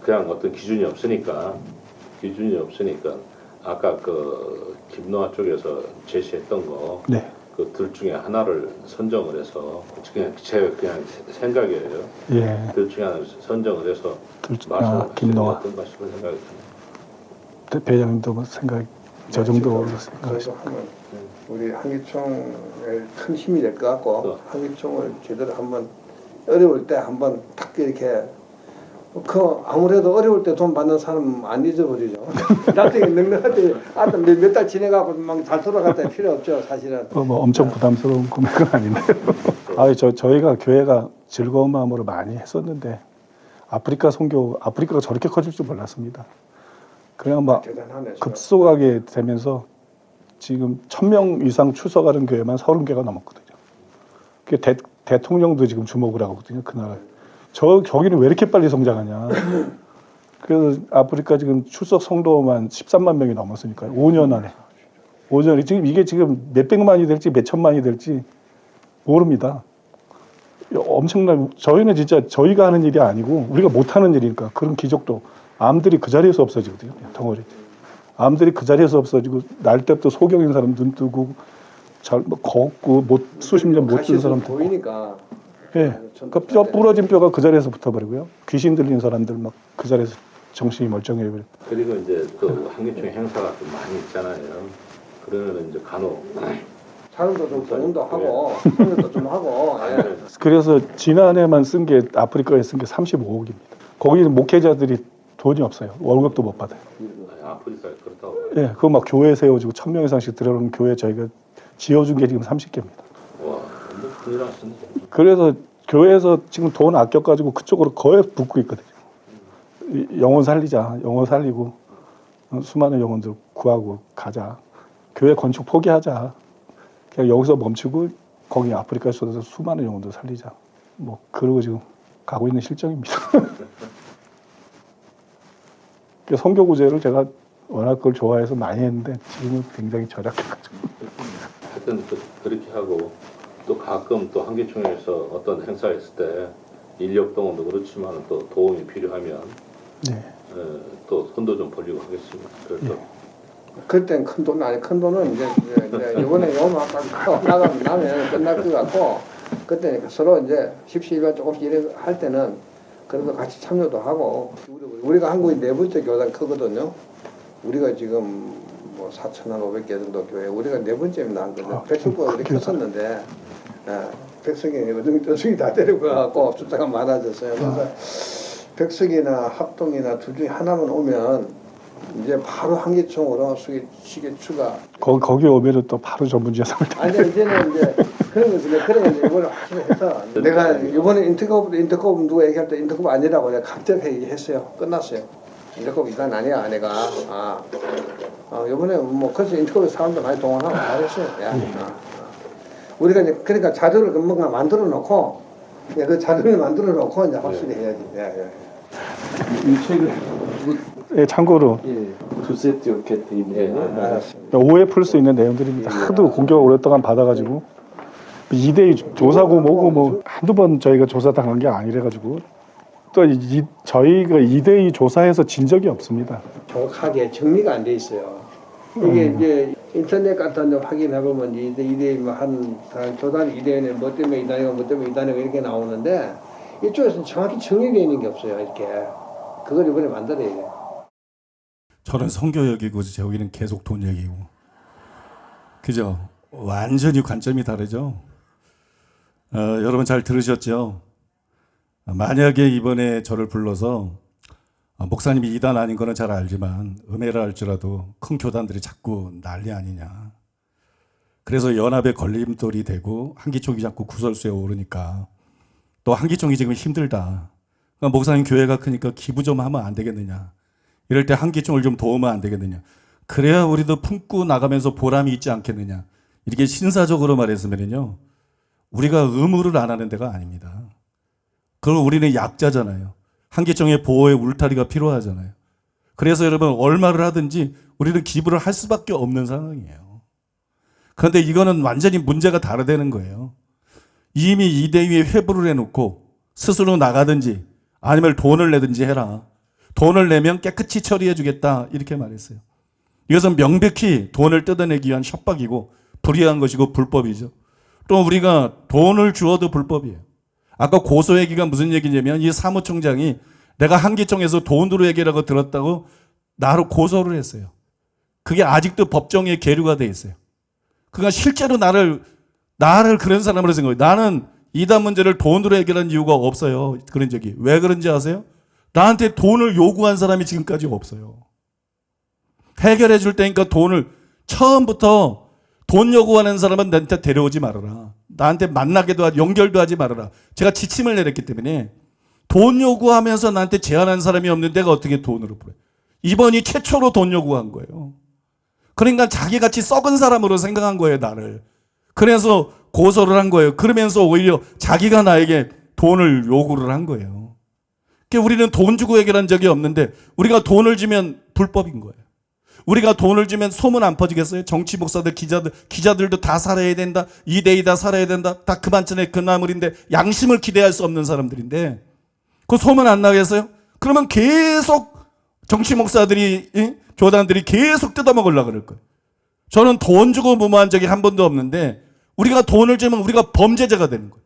그냥 어떤 기준이 없으니까 아까 김노아 쪽에서 제시했던 거 네. 그 둘 중에 하나를 선정을 해서 제 생각이에요. 예. 둘 중에 하나를 선정을 해서 김노아 어떤가 싶은 생각이 듭니다. 대표장님도 뭐 생각 저 정도 생각하시고 그래도 한번 우리 한기총에 큰 힘이 될 것 같고 한기총을 제대로 한번 어려울 때 한번 딱 이렇게 아무래도 어려울 때 돈 받는 사람 안 잊어버리죠. 나중에 넉넉할 때 몇 달 지내가고 막 잘 돌아갈 때 필요 없죠, 사실은. 뭐 엄청 부담스러운 금액은 아닌데요. 저희가 교회가 즐거운 마음으로 많이 했었는데 아프리카가 저렇게 커질 줄 몰랐습니다. 그냥 막 대단하네. 급속하게 되면서 지금 1000명 이상 출석하는 교회만 30개가 넘었거든요. 그게 대통령도 지금 주목을 하거든요. 그 나라. 저기는 왜 이렇게 빨리 성장하냐. 그래서 아프리카 지금 출석 성도만 13만 명이 넘었으니까요. 5년 안에. 5년에 이게 지금 몇백만이 될지 몇천만이 될지 모릅니다. 저희는 진짜 저희가 하는 일이 아니고 우리가 못하는 일이니까 그런 기적도 암들이 그 자리에서 없어지거든요. 덩어리. 암들이 그 자리에서 없어지고 날 때부터 소경인 사람 눈 뜨고 뭐 걷고 수십 년 못 뜬 사람 듣고. 보이니까. 예. 그 뼈 부러진 뼈가 그 자리에서 붙어버리고요. 귀신 들린 사람들 막 그 자리에서 정신이 멀쩡해버려. 그리고 이제 또 한기총 행사가 좀 많이 있잖아요. 그러면 이제 간혹 사람도 좀 공연도 하고 공연도 좀 하고. 예. 그래서 지난해만 쓴 게 아프리카에 쓴 게 35억입니다. 거기는 목회자들이 돈이 없어요. 월급도 못 받아요. 아프리카에 그렇다고. 예, 그거 막 교회 세워지고 1000명 이상씩 들어오는 교회 저희가 지어준 게 지금 30개입니다. 와, 너무 큰일 났네. 그래서 교회에서 지금 돈 아껴가지고 그쪽으로 거의 붙고 있거든요. 영혼 살리자, 영혼 살리고 수많은 영혼들 구하고 가자. 교회 건축 포기하자. 그냥 여기서 멈추고 거기 아프리카에 쏟아서 수많은 영혼들 살리자. 뭐 그러고 지금 가고 있는 실정입니다. 선교 구제를 제가 워낙 그걸 좋아해서 많이 했는데 지금은 굉장히 절약해가지고 하여튼 그렇게 하고 또 가끔 또 한기총에서 어떤 행사했을 때 인력 동원도 그렇지만 또 도움이 필요하면 네. 또 손도 좀 벌리고 하겠습니다. 그래서 그땐 큰 돈 아니 큰 돈은 이제 이번에 요만 나가면 끝날 것 같고 그때 서로 이제 십시일반 조금씩 이래 할 때는 그래도 같이 참여도 하고 우리가 한국의 네 번째 교단 크거든요. 우리가 지금 뭐 4,500개 정도 교회 우리가 네 번째입니다. 백석구가 그렇게 컸었는데 백석이 어중이 다 데리고 가고 숫자가 많아졌어요. 그래서 백석이나 합동이나 둘 중에 하나만 오면 이제 바로 한기총으로 시계 추가. 거기 오면은 또 바로 전문지사를 아니 이제는 이제 그런 이제 이걸 확실히 해서 내가 이번에 인터컵 누가 얘기할 때 인터컵 아니라고 내가 각자 얘기했어요. 끝났어요. 인터컵 이건 아니야 내가. 이번에 뭐 그래서 인터컵 사람들 많이 동원하고 잘했어요. 우리가 이제 그러니까 자료를 뭔가 만들어 놓고 그 자료를 만들어 놓고 이제 확실히 해야지. 이 책을 예, 참고로 두 세트 이렇게 돼 있네요. 오해 풀 수 있는 내용들입니다. 하도 공격을 오랫동안 받아가지고 2대2 조사고 뭐고 뭐 한두 번 저희가 조사 당한 게 아니래가지고 또 저희가 2대2 조사해서 진 적이 없습니다. 정확하게 정리가 안 돼 있어요. 이게 이제 인터넷 같은 데 확인해 보면 이대 한 조단 2대는 뭐 때문에 2단이고 뭐 때문에 2단이고 이렇게 나오는데 이쪽에서는 정확히 정리되어 있는 게 없어요. 이렇게 그걸 이번에 만들어야 돼요. 저는 성교 얘기고 저기는 계속 돈 얘기고. 그죠? 완전히 관점이 다르죠? 여러분 잘 들으셨죠? 만약에 이번에 저를 불러서 목사님이 이단 아닌 거는 잘 알지만 은혜라 할지라도 큰 교단들이 자꾸 난리 아니냐. 그래서 연합의 걸림돌이 되고 한기총이 자꾸 구설수에 오르니까 또 한기총이 지금 힘들다. 그러니까 목사님 교회가 크니까 기부 좀 하면 안 되겠느냐. 이럴 때 한기총을 좀 도우면 안 되겠느냐. 그래야 우리도 품고 나가면서 보람이 있지 않겠느냐. 이렇게 신사적으로 말했으면요. 우리가 의무를 안 하는 데가 아닙니다. 그럼 우리는 약자잖아요. 한기총의 보호의 울타리가 필요하잖아요. 그래서 여러분 얼마를 하든지 우리는 기부를 할 수밖에 없는 상황이에요. 그런데 이거는 완전히 문제가 다르다는 거예요. 이미 2대2에 회부를 해놓고 스스로 나가든지 아니면 돈을 내든지 해라. 돈을 내면 깨끗이 처리해 주겠다 이렇게 말했어요. 이것은 명백히 돈을 뜯어내기 위한 협박이고 불의한 것이고 불법이죠. 또 우리가 돈을 주어도 불법이에요. 아까 고소 얘기가 무슨 얘기냐면 이 사무총장이 내가 한기총에서 돈 들어 얘기라고 들었다고 나를 고소를 했어요. 그게 아직도 법정에 계류가 돼 있어요. 그가 실제로 나를 그런 사람으로 생각해요. 나는 이단 문제를 돈으로 해결한 이유가 없어요. 그런 적이. 왜 그런지 아세요? 나한테 돈을 요구한 사람이 지금까지 없어요. 해결해 줄 테니까 돈을 처음부터 돈 요구하는 사람은 나한테 데려오지 말아라. 나한테 만나게도 하지 연결도 하지 말아라. 제가 지침을 내렸기 때문에 돈 요구하면서 나한테 제안한 사람이 없는 데가 어떻게 돈으로 풀어요. 이번이 최초로 돈 요구한 거예요. 그러니까 자기같이 썩은 사람으로 생각한 거예요. 나를. 그래서 고소를 한 거예요. 그러면서 오히려 자기가 나에게 돈을 요구를 한 거예요. 그러니까 우리는 돈 주고 해결한 적이 없는데 우리가 돈을 주면 불법인 거예요. 우리가 돈을 주면 소문 안 퍼지겠어요? 정치 목사들, 기자들도 다 살아야 된다. 2대2 다 살아야 된다. 다 그만천에 그나물인데 양심을 기대할 수 없는 사람들인데 그 소문 안 나겠어요? 그러면 계속 정치 목사들이 교단들이 계속 뜯어먹으려고 그럴 거예요. 저는 돈 주고 무모한 적이 한 번도 없는데 우리가 돈을 주면 우리가 범죄자가 되는 거예요.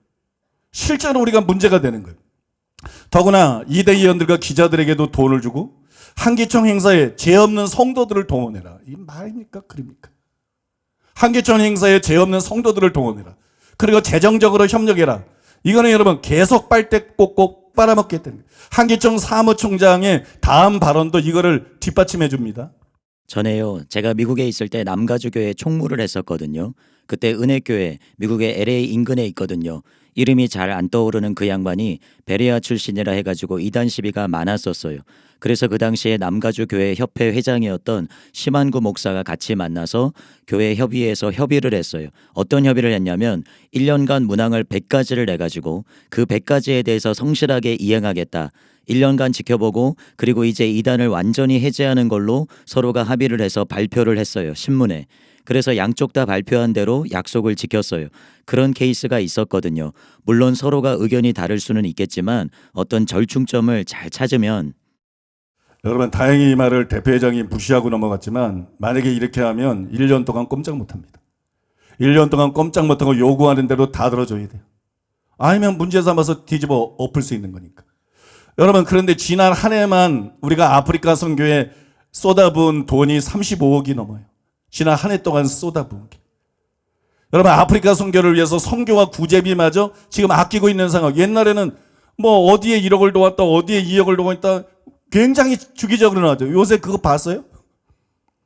실제로 우리가 문제가 되는 거예요. 더구나 2대 의원들과 기자들에게도 돈을 주고 한기총 행사에 죄 없는 성도들을 동원해라. 이게 말입니까? 그립니까? 한기총 행사에 죄 없는 성도들을 동원해라. 그리고 재정적으로 협력해라. 이거는 여러분 계속 빨대 꼭꼭 빨아먹겠다는 거예요. 한기총 사무총장의 다음 발언도 이거를 뒷받침해 줍니다. 전에요. 제가 미국에 있을 때 남가주교회 총무를 했었거든요. 그때 은혜교회 미국의 LA 인근에 있거든요. 이름이 잘 안 떠오르는 그 양반이 베레아 출신이라 해가지고 이단 시비가 많았었어요. 그래서 그 당시에 남가주교회 협회 회장이었던 심한구 목사가 같이 만나서 교회 협의회에서 협의를 했어요. 어떤 협의를 했냐면 1년간 문항을 100가지를 내가지고 그 100가지에 대해서 성실하게 이행하겠다. 1년간 지켜보고 그리고 이제 이단을 완전히 해제하는 걸로 서로가 합의를 해서 발표를 했어요. 신문에. 그래서 양쪽 다 발표한 대로 약속을 지켰어요. 그런 케이스가 있었거든요. 물론 서로가 의견이 다를 수는 있겠지만 어떤 절충점을 잘 찾으면 여러분 다행히 이 말을 대표회장이 무시하고 넘어갔지만 만약에 이렇게 하면 1년 동안 꼼짝 못합니다. 1년 동안 꼼짝 못하고 요구하는 대로 다 들어줘야 돼요. 아니면 문제 삼아서 뒤집어 엎을 수 있는 거니까. 여러분 그런데 지난 한 해만 우리가 아프리카 선교에 쏟아부은 돈이 35억이 넘어요. 지난 한 해 동안 쏟아부은 게. 여러분 아프리카 선교를 위해서 선교와 구제비마저 지금 아끼고 있는 상황. 옛날에는 뭐 어디에 1억을 도왔다 어디에 2억을 도왔다 굉장히 주기적으로 나왔죠. 요새 그거 봤어요?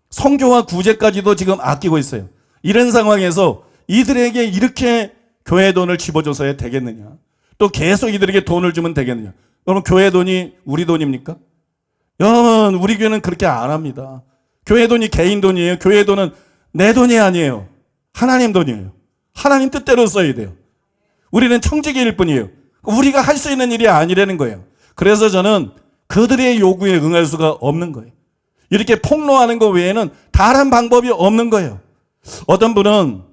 선교와 구제까지도 지금 아끼고 있어요. 이런 상황에서 이들에게 이렇게 교회 돈을 집어줘서야 되겠느냐. 또 계속 이들에게 돈을 주면 되겠느냐. 여러분 교회 돈이 우리 돈입니까? 여러분 우리 교회는 그렇게 안 합니다. 교회 돈이 개인 돈이에요. 교회 돈은 내 돈이 아니에요. 하나님 돈이에요. 하나님 뜻대로 써야 돼요. 우리는 청지기일 뿐이에요. 우리가 할 수 있는 일이 아니라는 거예요. 그래서 저는 그들의 요구에 응할 수가 없는 거예요. 이렇게 폭로하는 것 외에는 다른 방법이 없는 거예요. 어떤 분은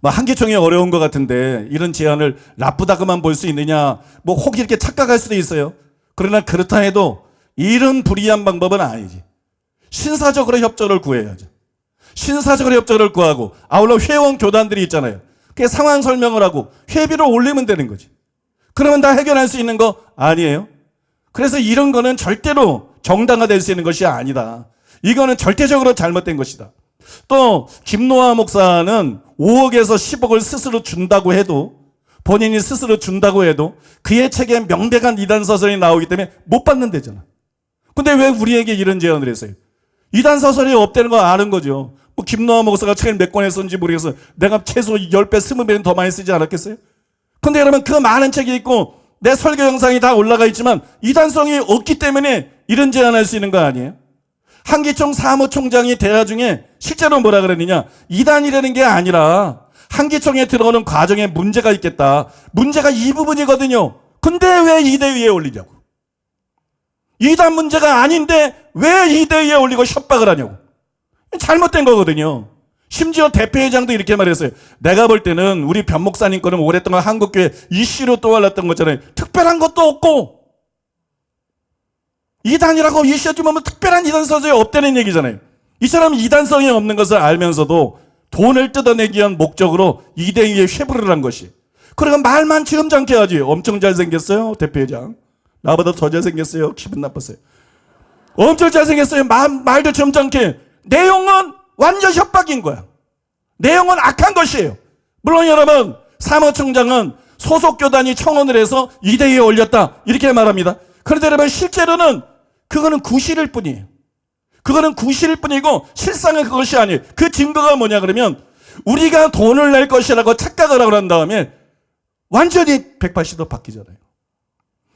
뭐 한기총이 어려운 것 같은데 이런 제안을 나쁘다고만 볼 수 있느냐 뭐 혹 이렇게 착각할 수도 있어요. 그러나 그렇다 해도 이런 불이한 방법은 아니지. 신사적으로 협조를 구해야죠. 신사적으로 협조를 구하고 아울러 회원 교단들이 있잖아요. 그 상황 설명을 하고 회비를 올리면 되는 거지. 그러면 다 해결할 수 있는 거 아니에요? 그래서 이런 거는 절대로 정당화될 수 있는 것이 아니다. 이거는 절대적으로 잘못된 것이다. 또 김노아 목사는 5억에서 10억을 스스로 준다고 해도 본인이 스스로 준다고 해도 그의 책에 명백한 이단 서설이 나오기 때문에 못 받는다잖아. 근데 왜 우리에게 이런 제안을 했어요? 이단 서설이 없다는 거 아는 거죠. 뭐 김노아 목사가 책을 몇 권에 썼는지 모르겠어요. 내가 최소 10배, 20배는 더 많이 쓰지 않았겠어요? 근데 여러분 그 많은 책이 있고 내 설교 영상이 다 올라가 있지만 이단성이 없기 때문에 이런 제안할 수 있는 거 아니에요? 한기총 사무총장이 대화 중에 실제로 뭐라 그랬느냐? 이단이라는 게 아니라 한기총에 들어오는 과정에 문제가 있겠다. 문제가 이 부분이거든요. 근데 왜 이대 위에 올리냐고. 이단 문제가 아닌데 왜 이대 위에 올리고 협박을 하냐고. 잘못된 거거든요. 심지어 대표회장도 이렇게 말했어요. 내가 볼 때는 우리 변 목사님 거는 오랫동안 한국교회 이슈로 떠올랐던 거잖아요. 특별한 것도 없고 이단이라고 이슈 주면 특별한 이단 서적이 없다는 얘기잖아요. 이처럼 이단성이 없는 것을 알면서도 돈을 뜯어내기 위한 목적으로 이대위에 회부를 한 것이. 그러니까 말만 지음장게 하지. 엄청 잘생겼어요 대표회장. 나보다 더 잘생겼어요. 기분 나빴어요. 엄청 잘생겼어요. 말도 점잖게. 내용은 완전 협박인 거야. 내용은 악한 것이에요. 물론 여러분 사무총장은 소속 교단이 청원을 해서 이대위에 올렸다 이렇게 말합니다. 그런데 여러분 실제로는 그거는 구실일 뿐이에요. 그거는 구실일 뿐이고 실상은 그것이 아니에요. 그 증거가 뭐냐 그러면 우리가 돈을 낼 것이라고 착각을 하고 난 다음에 완전히 180도 바뀌잖아요.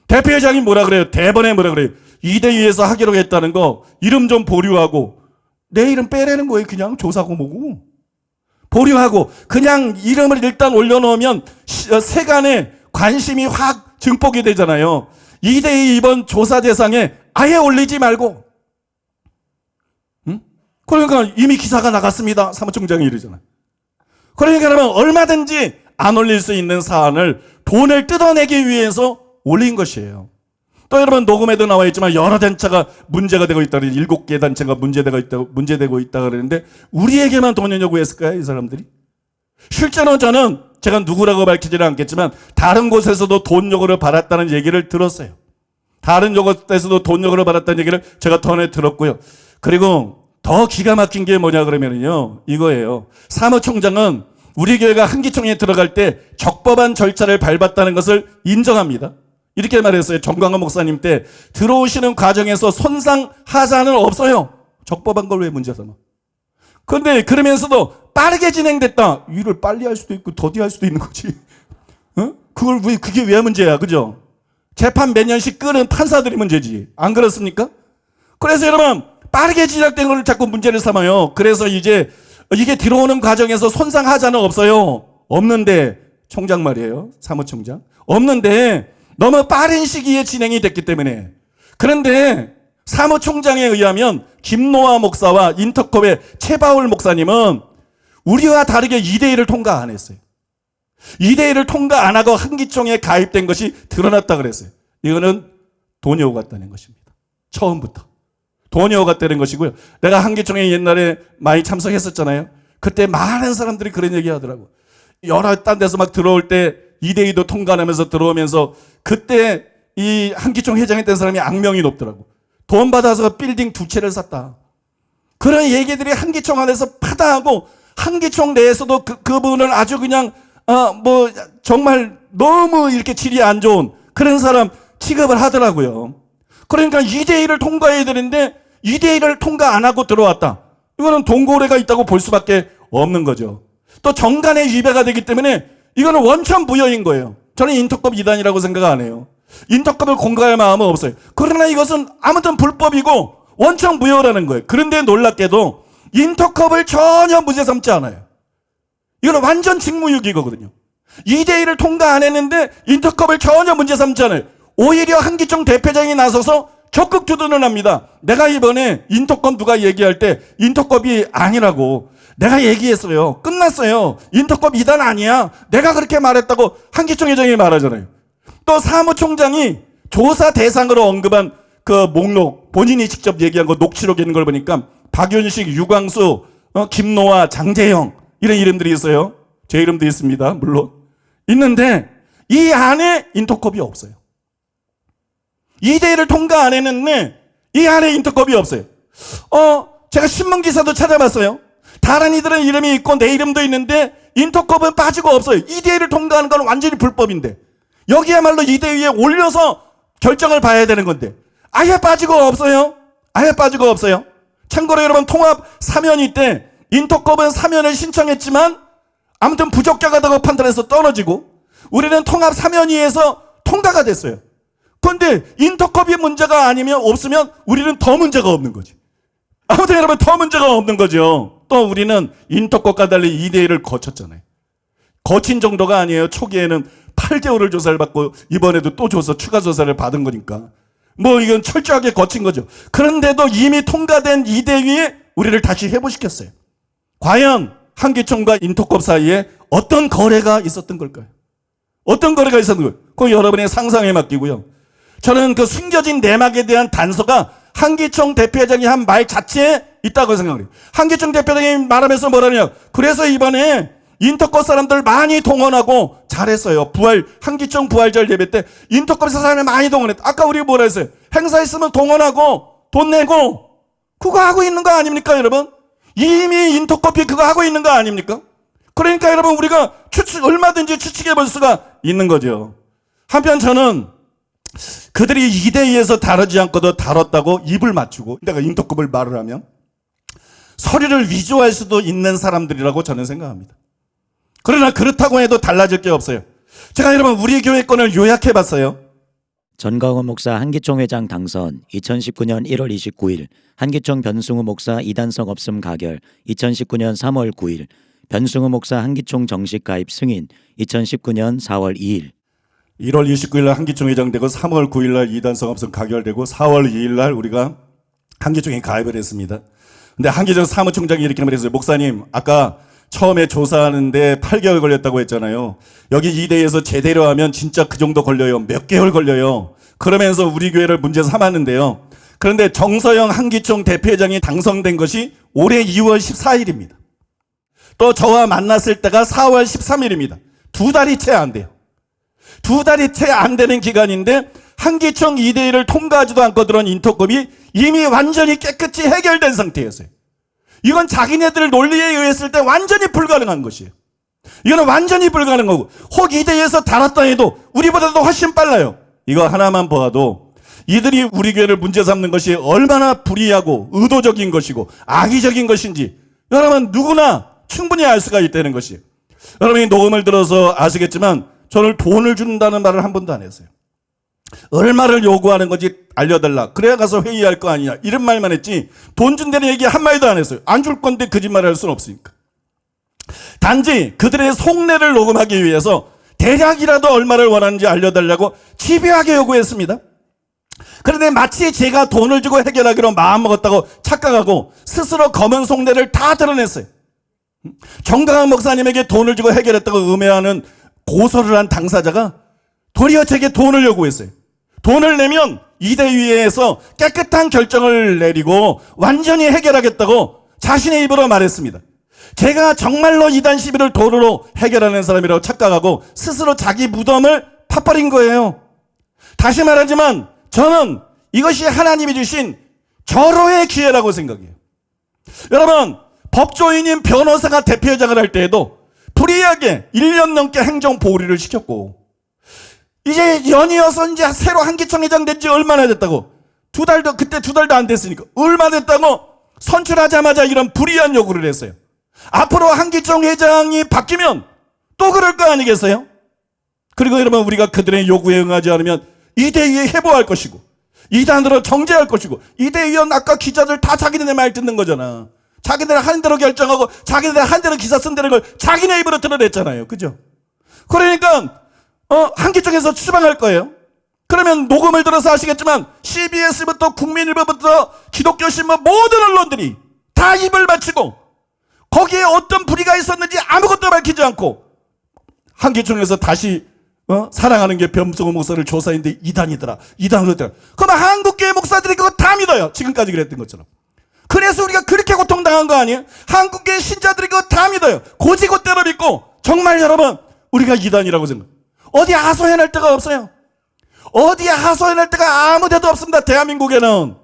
대표회장이 뭐라 그래요? 대번에 뭐라 그래요? 이대위에서 하기로 했다는 거 이름 좀 보류하고 내 이름 빼라는 거예요. 그냥 조사고 뭐고. 보류하고 그냥 이름을 일단 올려놓으면 세간에 관심이 확 증폭이 되잖아요. 이대위 이번 조사 대상에 아예 올리지 말고. 응? 그러니까 이미 기사가 나갔습니다. 사무총장이 이러잖아요. 그러니까 그러면 얼마든지 안 올릴 수 있는 사안을 돈을 뜯어내기 위해서 올린 것이에요. 또 여러분 녹음에도 나와 있지만 여러 단체가 문제가 되고 있다. 7개 단체가 문제되고 있다 그러는데 우리에게만 돈을 요구했을까요? 이 사람들이? 실제로 저는 제가 누구라고 밝히지는 않겠지만 다른 곳에서도 돈 요구를 받았다는 얘기를 들었어요. 다른 곳에서도 돈 요구를 받았다는 얘기를 제가 전에 들었고요. 그리고 더 기가 막힌 게 뭐냐 그러면요. 이거예요. 사무총장은 우리 교회가 한기총에 들어갈 때 적법한 절차를 밟았다는 것을 인정합니다. 이렇게 말했어요. 정광훈 목사님 때 들어오시는 과정에서 손상 하자는 없어요. 적법한 걸 왜 문제 삼아? 그런데 그러면서도 빠르게 진행됐다. 일을 빨리 할 수도 있고 더디 할 수도 있는 거지. 어? 그게 왜 문제야, 그죠? 재판 몇 년씩 끄는 판사들이 문제지. 안 그렇습니까? 그래서 여러분 빠르게 진행된 걸 자꾸 문제를 삼아요. 그래서 이제 이게 들어오는 과정에서 손상 하자는 없어요. 없는데 총장 말이에요. 사무총장 없는데. 너무 빠른 시기에 진행이 됐기 때문에. 그런데 사무총장에 의하면 김노아 목사와 인터컵의 최바울 목사님은 우리와 다르게 2대1을 통과 안 했어요. 2대1을 통과 안 하고 한기총에 가입된 것이 드러났다 그랬어요. 이거는 돈이 오갔다는 것입니다. 처음부터. 돈이 오갔다는 것이고요. 내가 한기총에 옛날에 많이 참석했었잖아요. 그때 많은 사람들이 그런 얘기 하더라고. 여러 딴 데서 막 들어올 때 2대2도 통과하면서 들어오면서 그때 이 한기총 회장이 된 사람이 악명이 높더라고. 돈 받아서 빌딩 2채를 샀다. 그런 얘기들이 한기총 안에서 파다하고 한기총 내에서도 그분을 아주 그냥 정말 너무 이렇게 질이 안 좋은 그런 사람 취급을 하더라고요. 그러니까 2대1을 통과해야 되는데 2대1을 통과 안 하고 들어왔다. 이거는 동고래가 있다고 볼 수밖에 없는 거죠. 또 정간의 위배가 되기 때문에 이거는 원천무효인 거예요. 저는 인터컵 이단이라고 생각 안 해요. 인터컵을 공개할 마음은 없어요. 그러나 이것은 아무튼 불법이고 원천무효라는 거예요. 그런데 놀랍게도 인터컵을 전혀 문제 삼지 않아요. 이거는 완전 직무유기거든요. 2대1을 통과 안 했는데 인터컵을 전혀 문제 삼지 않아요. 오히려 한기총 대표장이 나서서 적극 주둔을 합니다. 내가 이번에 인터컵 누가 얘기할 때 인터컵이 아니라고 내가 얘기했어요. 끝났어요. 인터컵 이단 아니야. 내가 그렇게 말했다고 한기총 회장이 말하잖아요. 또 사무총장이 조사 대상으로 언급한 그 목록, 본인이 직접 얘기한 거 녹취록에 있는 걸 보니까 박윤식, 유광수, 김노아, 장재영 이런 이름들이 있어요. 제 이름도 있습니다. 물론. 있는데 이 안에 인터컵이 없어요. 2대1을 통과 안 했는데 이 안에 인터컵이 없어요. 제가 신문기사도 찾아봤어요. 다른 이들은 이름이 있고 내 이름도 있는데 인터컵은 빠지고 없어요. 2대1을 통과하는 건 완전히 불법인데 여기야말로 2대2에 올려서 결정을 봐야 되는 건데 아예 빠지고 없어요. 아예 빠지고 없어요. 참고로 여러분 통합 사면이 때 인터컵은 사면을 신청했지만 아무튼 부적격하다고 판단해서 떨어지고 우리는 통합 사면위에서 통과가 됐어요. 그런데 인터컵이 문제가 아니면 없으면 우리는 더 문제가 없는 거지. 아무튼 여러분 더 문제가 없는 거죠. 또 우리는 인터컵과 달리 2대1을 거쳤잖아요. 거친 정도가 아니에요. 초기에는 8개월을 조사를 받고 이번에도 또 조사 추가 조사를 받은 거니까 이건 철저하게 거친 거죠. 그런데도 이미 통과된 2대2에 우리를 다시 회부시켰어요. 과연 한기총과 인터컵 사이에 어떤 거래가 있었던 걸까요? 어떤 거래가 있었던 걸까요? 그건 여러분의 상상에 맡기고요. 저는 그 숨겨진 내막에 대한 단서가 한기총 대표회장이 한 말 자체에 있다고 생각해요. 한기총 대표장이 말하면서 뭐라냐. 그래서 이번에 인터컵 사람들 많이 동원하고 잘했어요. 한기총 부활절 예배 때 인터컵에서 사람을 많이 동원했다. 아까 우리 뭐라 했어요? 행사 있으면 동원하고 돈 내고 그거 하고 있는 거 아닙니까 여러분? 이미 인터컵이 그거 하고 있는 거 아닙니까? 그러니까 여러분 우리가 얼마든지 추측해 볼 수가 있는 거죠. 한편 저는 그들이 2대2에서 다루지 않고도 다뤘다고 입을 맞추고 내가 인터컵을 말을 하면 서류를 위조할 수도 있는 사람들이라고 저는 생각합니다. 그러나 그렇다고 해도 달라질 게 없어요. 제가 여러분 우리 교회 건을 요약해 봤어요. 전광훈 목사 한기총 회장 당선 2019년 1월 29일, 한기총 변승우 목사 이단성 없음 가결 2019년 3월 9일, 변승우 목사 한기총 정식 가입 승인 2019년 4월 2일. 1월 29일 날 한기총 회장 되고 3월 9일 날 이단성 없음 가결되고 4월 2일 날 우리가 한기총에 가입을 했습니다. 근데 한기총 사무총장이 이렇게 말했어요. 목사님, 아까 처음에 조사하는데 8개월 걸렸다고 했잖아요. 여기 2대에서 제대로 하면 진짜 그 정도 걸려요. 몇 개월 걸려요. 그러면서 우리 교회를 문제 삼았는데요. 그런데 정서영 한기총 대표회장이 당선된 것이 올해 2월 14일입니다. 또 저와 만났을 때가 4월 13일입니다. 2달이 채 안 돼요. 2달이 채 안 되는 기간인데 한기총 2대1을 통과하지도 않고 들어온 인터컵이 이미 완전히 깨끗이 해결된 상태였어요. 이건 자기네들 논리에 의했을 때 완전히 불가능한 것이에요. 이거는 완전히 불가능한 거고 혹 2대2에서 달았다 해도 우리보다도 훨씬 빨라요. 이거 하나만 보아도 이들이 우리 교회를 문제 삼는 것이 얼마나 불의하고 의도적인 것이고 악의적인 것인지 여러분 누구나 충분히 알 수가 있다는 것이에요. 여러분이 녹음을 들어서 아시겠지만 저는 돈을 준다는 말을 한 번도 안 했어요. 얼마를 요구하는 건지 알려달라. 그래야 가서 회의할 거 아니냐. 이런 말만 했지 돈 준다는 얘기 한마디도 안 했어요. 안 줄 건데 거짓말을 할 수는 없으니까. 단지 그들의 속내를 녹음하기 위해서 대략이라도 얼마를 원하는지 알려달라고 집요하게 요구했습니다. 그런데 마치 제가 돈을 주고 해결하기로 마음먹었다고 착각하고 스스로 검은 속내를 다 드러냈어요. 정강한 목사님에게 돈을 주고 해결했다고 음해하는 고소를 한 당사자가 도리어 제게 돈을 요구했어요. 돈을 내면 이대위에서 깨끗한 결정을 내리고 완전히 해결하겠다고 자신의 입으로 말했습니다. 제가 정말로 이단 시비를 도로로 해결하는 사람이라고 착각하고 스스로 자기 무덤을 파버린 거예요. 다시 말하지만 저는 이것이 하나님이 주신 절호의 기회라고 생각해요. 여러분, 법조인인 변호사가 대표회장을 할 때에도 불이하게 1년 넘게 행정보류를 시켰고, 이제 연이어서 이제 새로 한기총 회장 된 지 얼마나 됐다고, 그때 두 달도 안 됐으니까 얼마 됐다고 선출하자마자 이런 불이한 요구를 했어요. 앞으로 한기총 회장이 바뀌면 또 그럴 거 아니겠어요? 그리고 여러분, 우리가 그들의 요구에 응하지 않으면 이대위에 해보할 것이고, 이단으로 정죄할 것이고, 이대위원 아까 기자들 다 자기네 말 듣는 거잖아. 자기들 하는 대로 결정하고 자기들 하는 대로 기사 쓴다는 걸 자기네 입으로 드러냈잖아요. 그죠? 그러니까 한기총에서 추방할 거예요. 그러면 녹음을 들어서 아시겠지만 CBS부터 국민일보부터 기독교신문 모든 언론들이 다 입을 맞추고 거기에 어떤 불의가 있었는지 아무것도 밝히지 않고 한기총에서 다시 사랑하는 게 변성호 목사를 조사했는데 이단이더라. 이단으로 더라. 그럼 한국교회 목사들이 그거 다 믿어요. 지금까지 그랬던 것처럼. 그래서 우리가 그렇게 고통당한 거 아니에요? 한국교회 신자들이 그거 다 믿어요. 고지고대로 믿고. 정말 여러분, 우리가 이단이라고 생각해요. 어디 하소연할 데가 없어요. 어디 하소연할 데가 아무 데도 없습니다. 대한민국에는.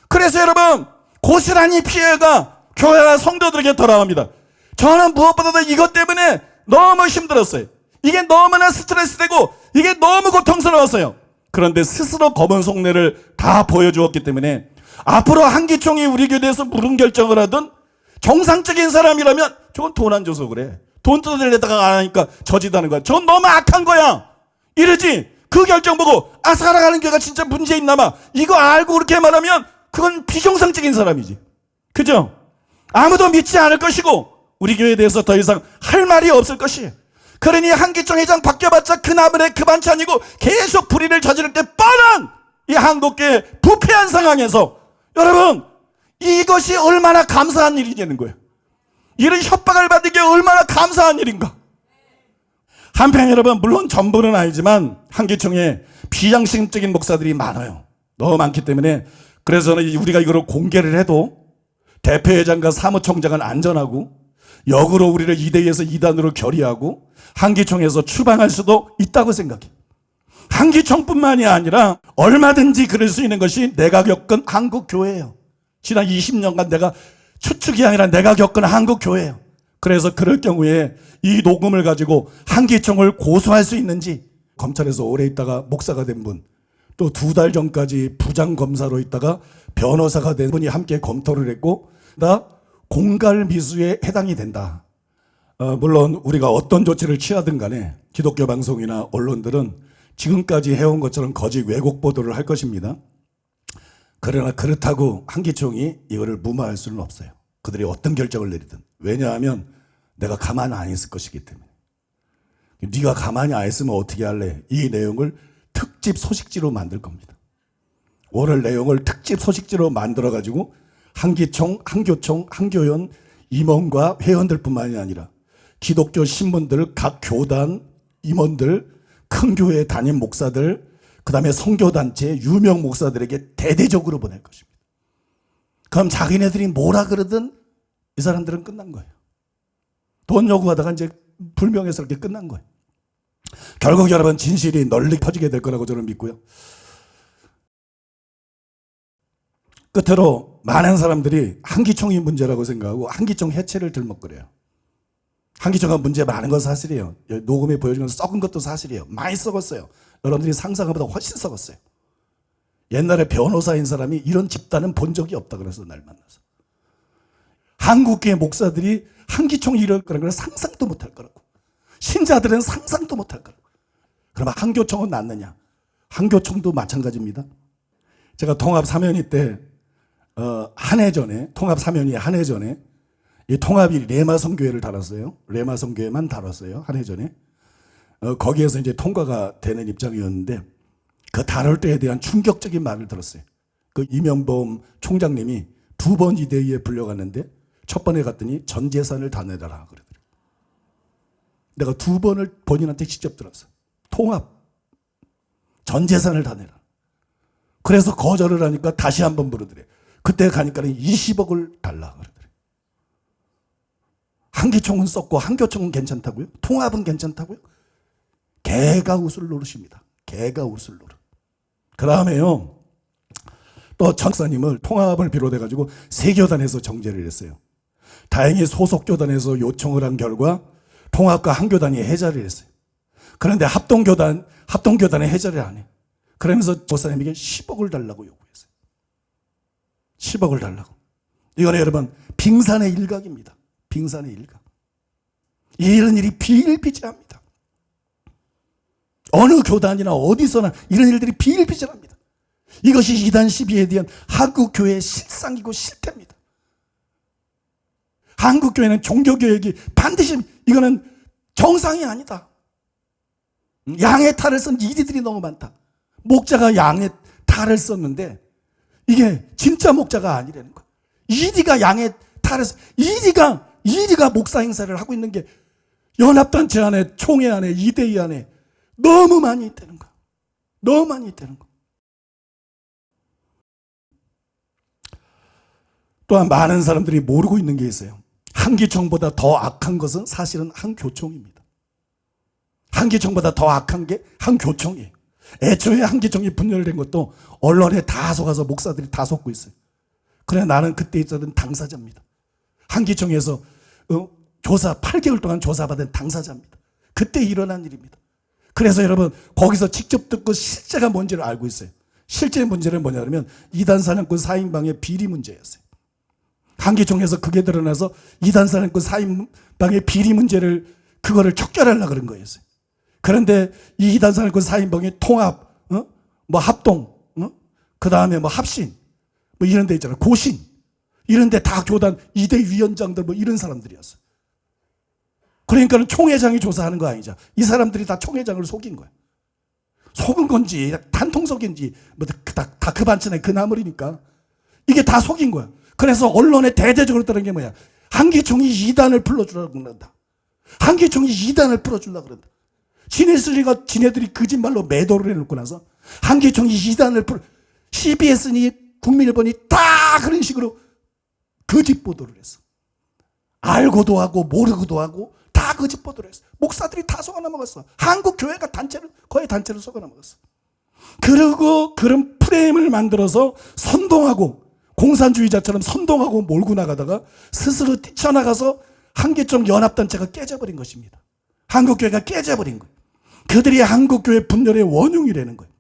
그래서 여러분, 고스란히 피해가 교회와 성도들에게 돌아옵니다. 저는 무엇보다도 이것 때문에 너무 힘들었어요. 이게 너무나 스트레스되고 이게 너무 고통스러웠어요. 그런데 스스로 검은 속내를 다 보여주었기 때문에 앞으로 한기총이 우리 교회에서 무슨 결정을 하든 정상적인 사람이라면 저건 돈 안 줘서 그래. 돈 뜯어내다가 안 하니까 저지다는 거야. 저건 너무 악한 거야. 이러지. 그 결정 보고 살아가는 교회가 진짜 문제 있나 봐. 이거 알고 그렇게 말하면 그건 비정상적인 사람이지. 그죠? 아무도 믿지 않을 것이고 우리 교회에 대해서 더 이상 할 말이 없을 것이에요. 그러니 한기총 회장 바뀌어봤자 그 나물에 그 반찬이고 계속 불의를 저지를 때 뻔한 이 한국교회 부패한 상황에서 여러분, 이것이 얼마나 감사한 일이냐는 거예요. 이런 협박을 받는 게 얼마나 감사한 일인가. 한편 여러분, 물론 전부는 아니지만 한기총에 비양심적인 목사들이 많아요. 너무 많기 때문에 그래서 우리가 이거를 공개를 해도 대표회장과 사무총장은 안전하고 역으로 우리를 이대위에서 이단으로 결의하고 한기총에서 추방할 수도 있다고 생각해요. 한기총뿐만이 아니라 얼마든지 그럴 수 있는 것이 내가 겪은 한국교회예요. 지난 20년간 내가 추측이 아니라 내가 겪은 한국교회예요. 그래서 그럴 경우에 이 녹음을 가지고 한기총을 고소할 수 있는지 검찰에서 오래 있다가 목사가 된 분, 또 2달 전까지 부장검사로 있다가 변호사가 된 분이 함께 검토를 했고 나 공갈미수에 해당이 된다. 물론 우리가 어떤 조치를 취하든 간에 기독교 방송이나 언론들은 지금까지 해온 것처럼 거짓 왜곡 보도를 할 것입니다. 그러나 그렇다고 한기총이 이거를 무마할 수는 없어요. 그들이 어떤 결정을 내리든. 왜냐하면 내가 가만히 안 있을 것이기 때문에. 네가 가만히 안 있으면 어떻게 할래? 이 내용을 특집 소식지로 만들 겁니다. 오늘 내용을 특집 소식지로 만들어가지고 한기총, 한교총, 한교연 임원과 회원들뿐만이 아니라 기독교 신문들, 각 교단 임원들, 큰 교회 담임 목사들, 그 다음에 선교단체 유명 목사들에게 대대적으로 보낼 것입니다. 그럼 자기네들이 뭐라 그러든 이 사람들은 끝난 거예요. 돈 요구하다가 이제 불명예스럽게 끝난 거예요. 결국 여러분 진실이 널리 퍼지게 될 거라고 저는 믿고요. 끝으로 많은 사람들이 한기총이 문제라고 생각하고 한기총 해체를 들먹거려요. 한기총가 문제 많은 건 사실이에요. 녹음에 보여주는 썩은 것도 사실이에요. 많이 썩었어요. 여러분들이 상상한 것보다 훨씬 썩었어요. 옛날에 변호사인 사람이 이런 집단은 본 적이 없다 그래서 날 만나서. 한국교회 목사들이 한기총이 이럴 거라는 걸 상상도 못할 거라고. 신자들은 상상도 못할 거라고. 그러면 한교총은 낫느냐? 한교총도 마찬가지입니다. 제가 통합 3연위 때 한 해 전에 통합 3연위 한 해 전에 이 통합이 레마성교회를 다뤘어요. 레마성교회만 다뤘어요. 한 해 전에. 거기에서 이제 통과가 되는 입장이었는데 그 다룰 때에 대한 충격적인 말을 들었어요. 그 이명범 총장님이 2번 이대위에 불려갔는데 첫 번에 갔더니 전 재산을 다 내달라 그러더라고요. 내가 2번을 본인한테 직접 들었어. 통합. 전 재산을 다 내라. 그래서 거절을 하니까 다시 한번 부르더래. 그때 가니까 20억을 달라 그러더래. 한기총은 썼고 한교총은 괜찮다고요? 통합은 괜찮다고요? 개가 웃을 노릇입니다. 개가 웃을 노릇. 그 다음에요. 또 전사님을 통합을 비롯해가지고 세 교단에서 정죄를 했어요. 다행히 소속 교단에서 요청을 한 결과 통합과 한 교단이 해자를 했어요. 그런데 합동교단에 해자를 안 해. 그러면서 조사님에게 10억을 달라고 요구했어요. 10억을 달라고. 이거는 여러분 빙산의 일각입니다. 빙산의 일각. 이런 일이 비일비재합니다. 어느 교단이나 어디서나 이런 일들이 비일비재합니다. 이것이 이단 시비에 대한 한국교회의 실상이고 실태입니다. 한국교회는 종교교육이 반드시 이거는 정상이 아니다. 양의 탈을 쓴 이디들이 너무 많다. 목자가 양의 탈을 썼는데 이게 진짜 목자가 아니라는 거야. 이디가 양의 탈을 이디가 목사 행사를 하고 있는 게 연합단체 안에 총회 안에 이대위 안에 너무 많이 있다는 거야. 너무 많이 있다는 거야. 또한 많은 사람들이 모르고 있는 게 있어요. 한기총보다 더 악한 것은 사실은 한교총입니다. 한기총보다 더 악한 게 한교총이에요. 애초에 한기총이 분열된 것도 언론에 다 속아서 목사들이 다 속고 있어요. 그래 나는 그때 있었던 당사자입니다. 한기총에서 조사 8개월 동안 조사받은 당사자입니다. 그때 일어난 일입니다. 그래서 여러분 거기서 직접 듣고 실제가 뭔지를 알고 있어요. 실제 문제는 뭐냐면 이단 사냥꾼 4인방의 비리 문제였어요. 한기총에서 그게 드러나서 이단 사냥꾼 4인방의 비리 문제를 그거를 척결하려고 그런 거였어요. 그런데 이 이단 사냥꾼 4인방의 통합, 뭐 합동, 그 다음에 뭐 합신, 뭐 이런 데 있잖아요. 고신. 이런 데 다 교단 2대 위원장들 뭐 이런 사람들이었어요. 그러니까는 총회장이 조사하는 거 아니죠. 이 사람들이 다 총회장을 속인 거야. 속은 건지 단통 속인지 뭐 다 그 반찬에 그 나물이니까 이게 다 속인 거야. 그래서 언론에 대대적으로 떠는 게 뭐야. 한기총이 2단을 풀어주려고 그런다. 한기총이 2단을 풀어주려고 그런다. 지네들이 거짓말로 매도를 해놓고 나서 한기총이 2단을 CBS니 국민일보니 다 그런 식으로 거짓 보도를 했어. 알고도 하고 모르고도 하고 다 거짓 보도를 했어. 목사들이 다 속아 넘어갔어. 한국 교회가 거의 단체를 속아 넘어갔어. 그리고 그런 프레임을 만들어서 선동하고 공산주의자처럼 선동하고 몰고 나가다가 스스로 뛰쳐나가서 한기총 연합단체가 깨져버린 것입니다. 한국교회가 깨져버린 거예요. 그들이 한국교회 분열의 원흉이라는 거예요.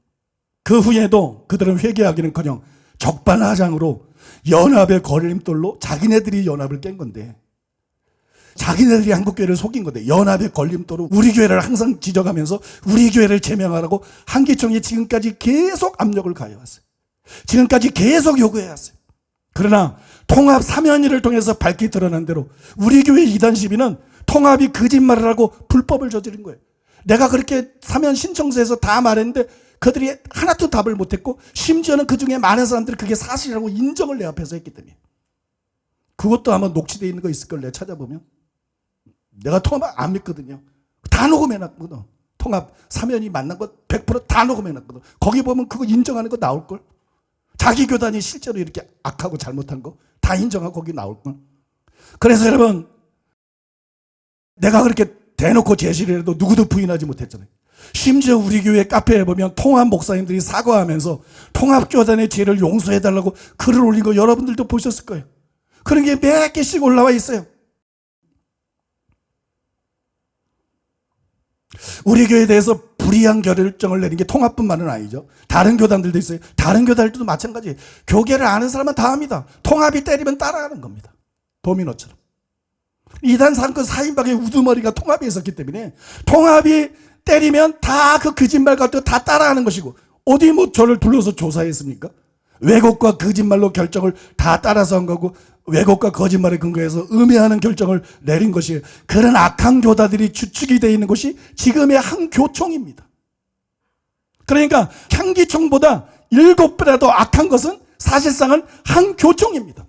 그 후에도 그들은 회개하기는커녕 적반하장으로 연합의 걸림돌로 자기네들이 연합을 깬 건데 자기네들이 한국교회를 속인 건데 연합의 걸림돌로 우리 교회를 항상 지적하면서 우리 교회를 제명하라고 한기총이 지금까지 계속 압력을 가해왔어요. 지금까지 계속 요구해왔어요. 그러나 통합 사면위를 통해서 밝히 드러난 대로 우리 교회 이단 시비는 통합이 거짓말을 하고 불법을 저지른 거예요. 내가 그렇게 사면 신청서에서 다 말했는데 그들이 하나도 답을 못했고 심지어는 그 중에 많은 사람들이 그게 사실이라고 인정을 내 앞에서 했기 때문에 그것도 아마 녹취되어 있는 거 있을 걸 내가 찾아보면 내가 통합 안 믿거든요. 다 녹음해놨거든. 통합 사면이 만난 거 100% 다 녹음해놨거든. 거기 보면 그거 인정하는 거 나올걸. 자기 교단이 실제로 이렇게 악하고 잘못한 거 다 인정하고 거기 나올걸. 그래서 여러분 내가 그렇게 대놓고 제시를 해도 누구도 부인하지 못했잖아요. 심지어 우리 교회 카페에 보면 통합 목사님들이 사과하면서 통합교단의 죄를 용서해달라고 글을 올린 거 여러분들도 보셨을 거예요. 그런 게 몇 개씩 올라와 있어요. 우리 교회에 대해서 불이한 결정을 내린 게 통합뿐만은 아니죠. 다른 교단들도 있어요. 다른 교단들도 마찬가지예요. 교계를 아는 사람은 다 합니다. 통합이 때리면 따라가는 겁니다. 도미노처럼. 이단 사건 4인방의 우두머리가 통합에 있었기 때문에 통합이 때리면 다 그 거짓말 같은 거 다 따라하는 것이고 어디 뭐 저를 둘러서 조사했습니까? 왜곡과 거짓말로 결정을 다 따라서 한 거고 왜곡과 거짓말에 근거해서 음해하는 결정을 내린 것이 그런 악한 교단들이 주축이 되어 있는 것이 지금의 한교총입니다. 그러니까 한기총보다 7배라도 악한 것은 사실상은 한교총입니다.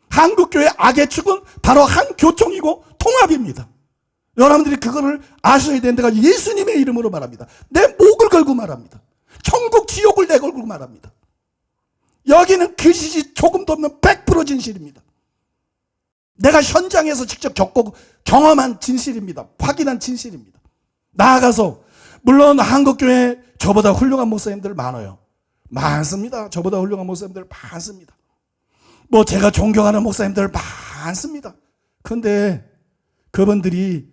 한국교회 악의 축은 바로 한 교총이고 통합입니다. 여러분들이 그거를 아셔야 되는 데가 예수님의 이름으로 말합니다. 내 목을 걸고 말합니다. 천국 지옥을 내걸고 말합니다. 여기는 거짓이 조금도 없는 100% 진실입니다. 내가 현장에서 직접 겪고 경험한 진실입니다. 확인한 진실입니다. 나아가서 물론 한국교회 저보다 훌륭한 목사님들 많아요. 많습니다. 저보다 훌륭한 목사님들 많습니다. 뭐 제가 존경하는 목사님들 많습니다. 그런데 그분들이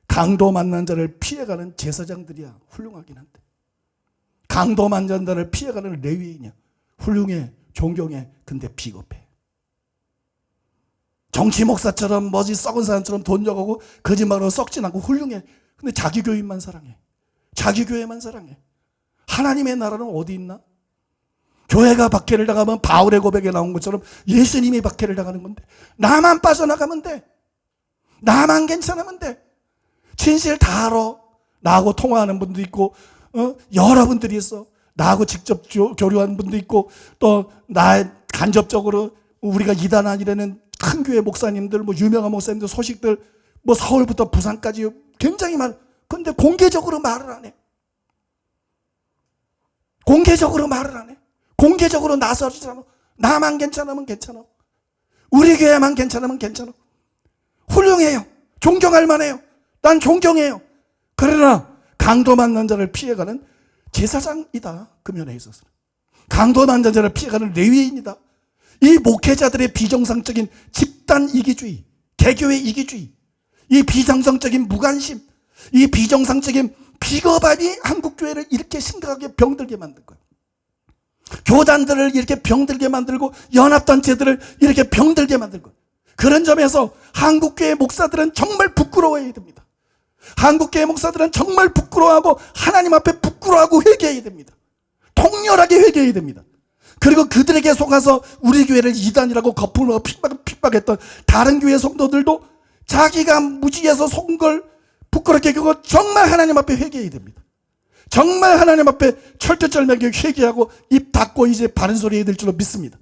강도 만난 자를 피해가는 제사장들이야. 훌륭하긴 한데. 강도 만난 자를 피해가는 레위인이야. 훌륭해. 존경해. 근데 비겁해. 정치 목사처럼 뭐지 썩은 사람처럼 돈 줘가고 거짓말로 썩진 않고 훌륭해. 근데 자기 교인만 사랑해. 자기 교회만 사랑해. 하나님의 나라는 어디 있나? 교회가 박해를 당하면 바울의 고백에 나온 것처럼 예수님이 박해를 당하는 건데 나만 빠져나가면 돼. 나만 괜찮으면 돼. 진실 다 알아. 나하고 통화하는 분도 있고 여러분들이 있어. 나하고 직접 교류하는 분도 있고 또 나 간접적으로 우리가 이단 아니라는 큰 교회 목사님들 뭐 유명한 목사님들 소식들 뭐 서울부터 부산까지 굉장히 많아. 근데 공개적으로 말을 안 해. 공개적으로 말을 안 해. 공개적으로 나서지 않아. 나만 괜찮으면 괜찮아. 우리 교회만 괜찮으면 괜찮아. 훌륭해요. 존경할 만해요. 난 존경해요. 그러나 강도 만난 자를 피해가는 제사장이다. 그 면에 있어서는. 강도 만난 자를 피해가는 레위인이다. 이 목회자들의 비정상적인 집단 이기주의, 개교의 이기주의, 이 비정상적인 무관심, 이 비정상적인 비겁함이 한국교회를 이렇게 심각하게 병들게 만든 거예요. 교단들을 이렇게 병들게 만들고 연합단체들을 이렇게 병들게 만들고 그런 점에서 한국교회 목사들은 정말 부끄러워해야 됩니다. 한국교회 목사들은 정말 부끄러워하고 하나님 앞에 부끄러워하고 회개해야 됩니다. 통렬하게 회개해야 됩니다. 그리고 그들에게 속아서 우리 교회를 이단이라고 거품으로 핍박했던 다른 교회 성도들도 자기가 무지해서 속은 걸 부끄럽게 여기고 정말 하나님 앞에 회개해야 됩니다. 정말 하나님 앞에 철저절명하게 회개하고 입 닫고 이제 바른 소리 해야 될 줄로 믿습니다.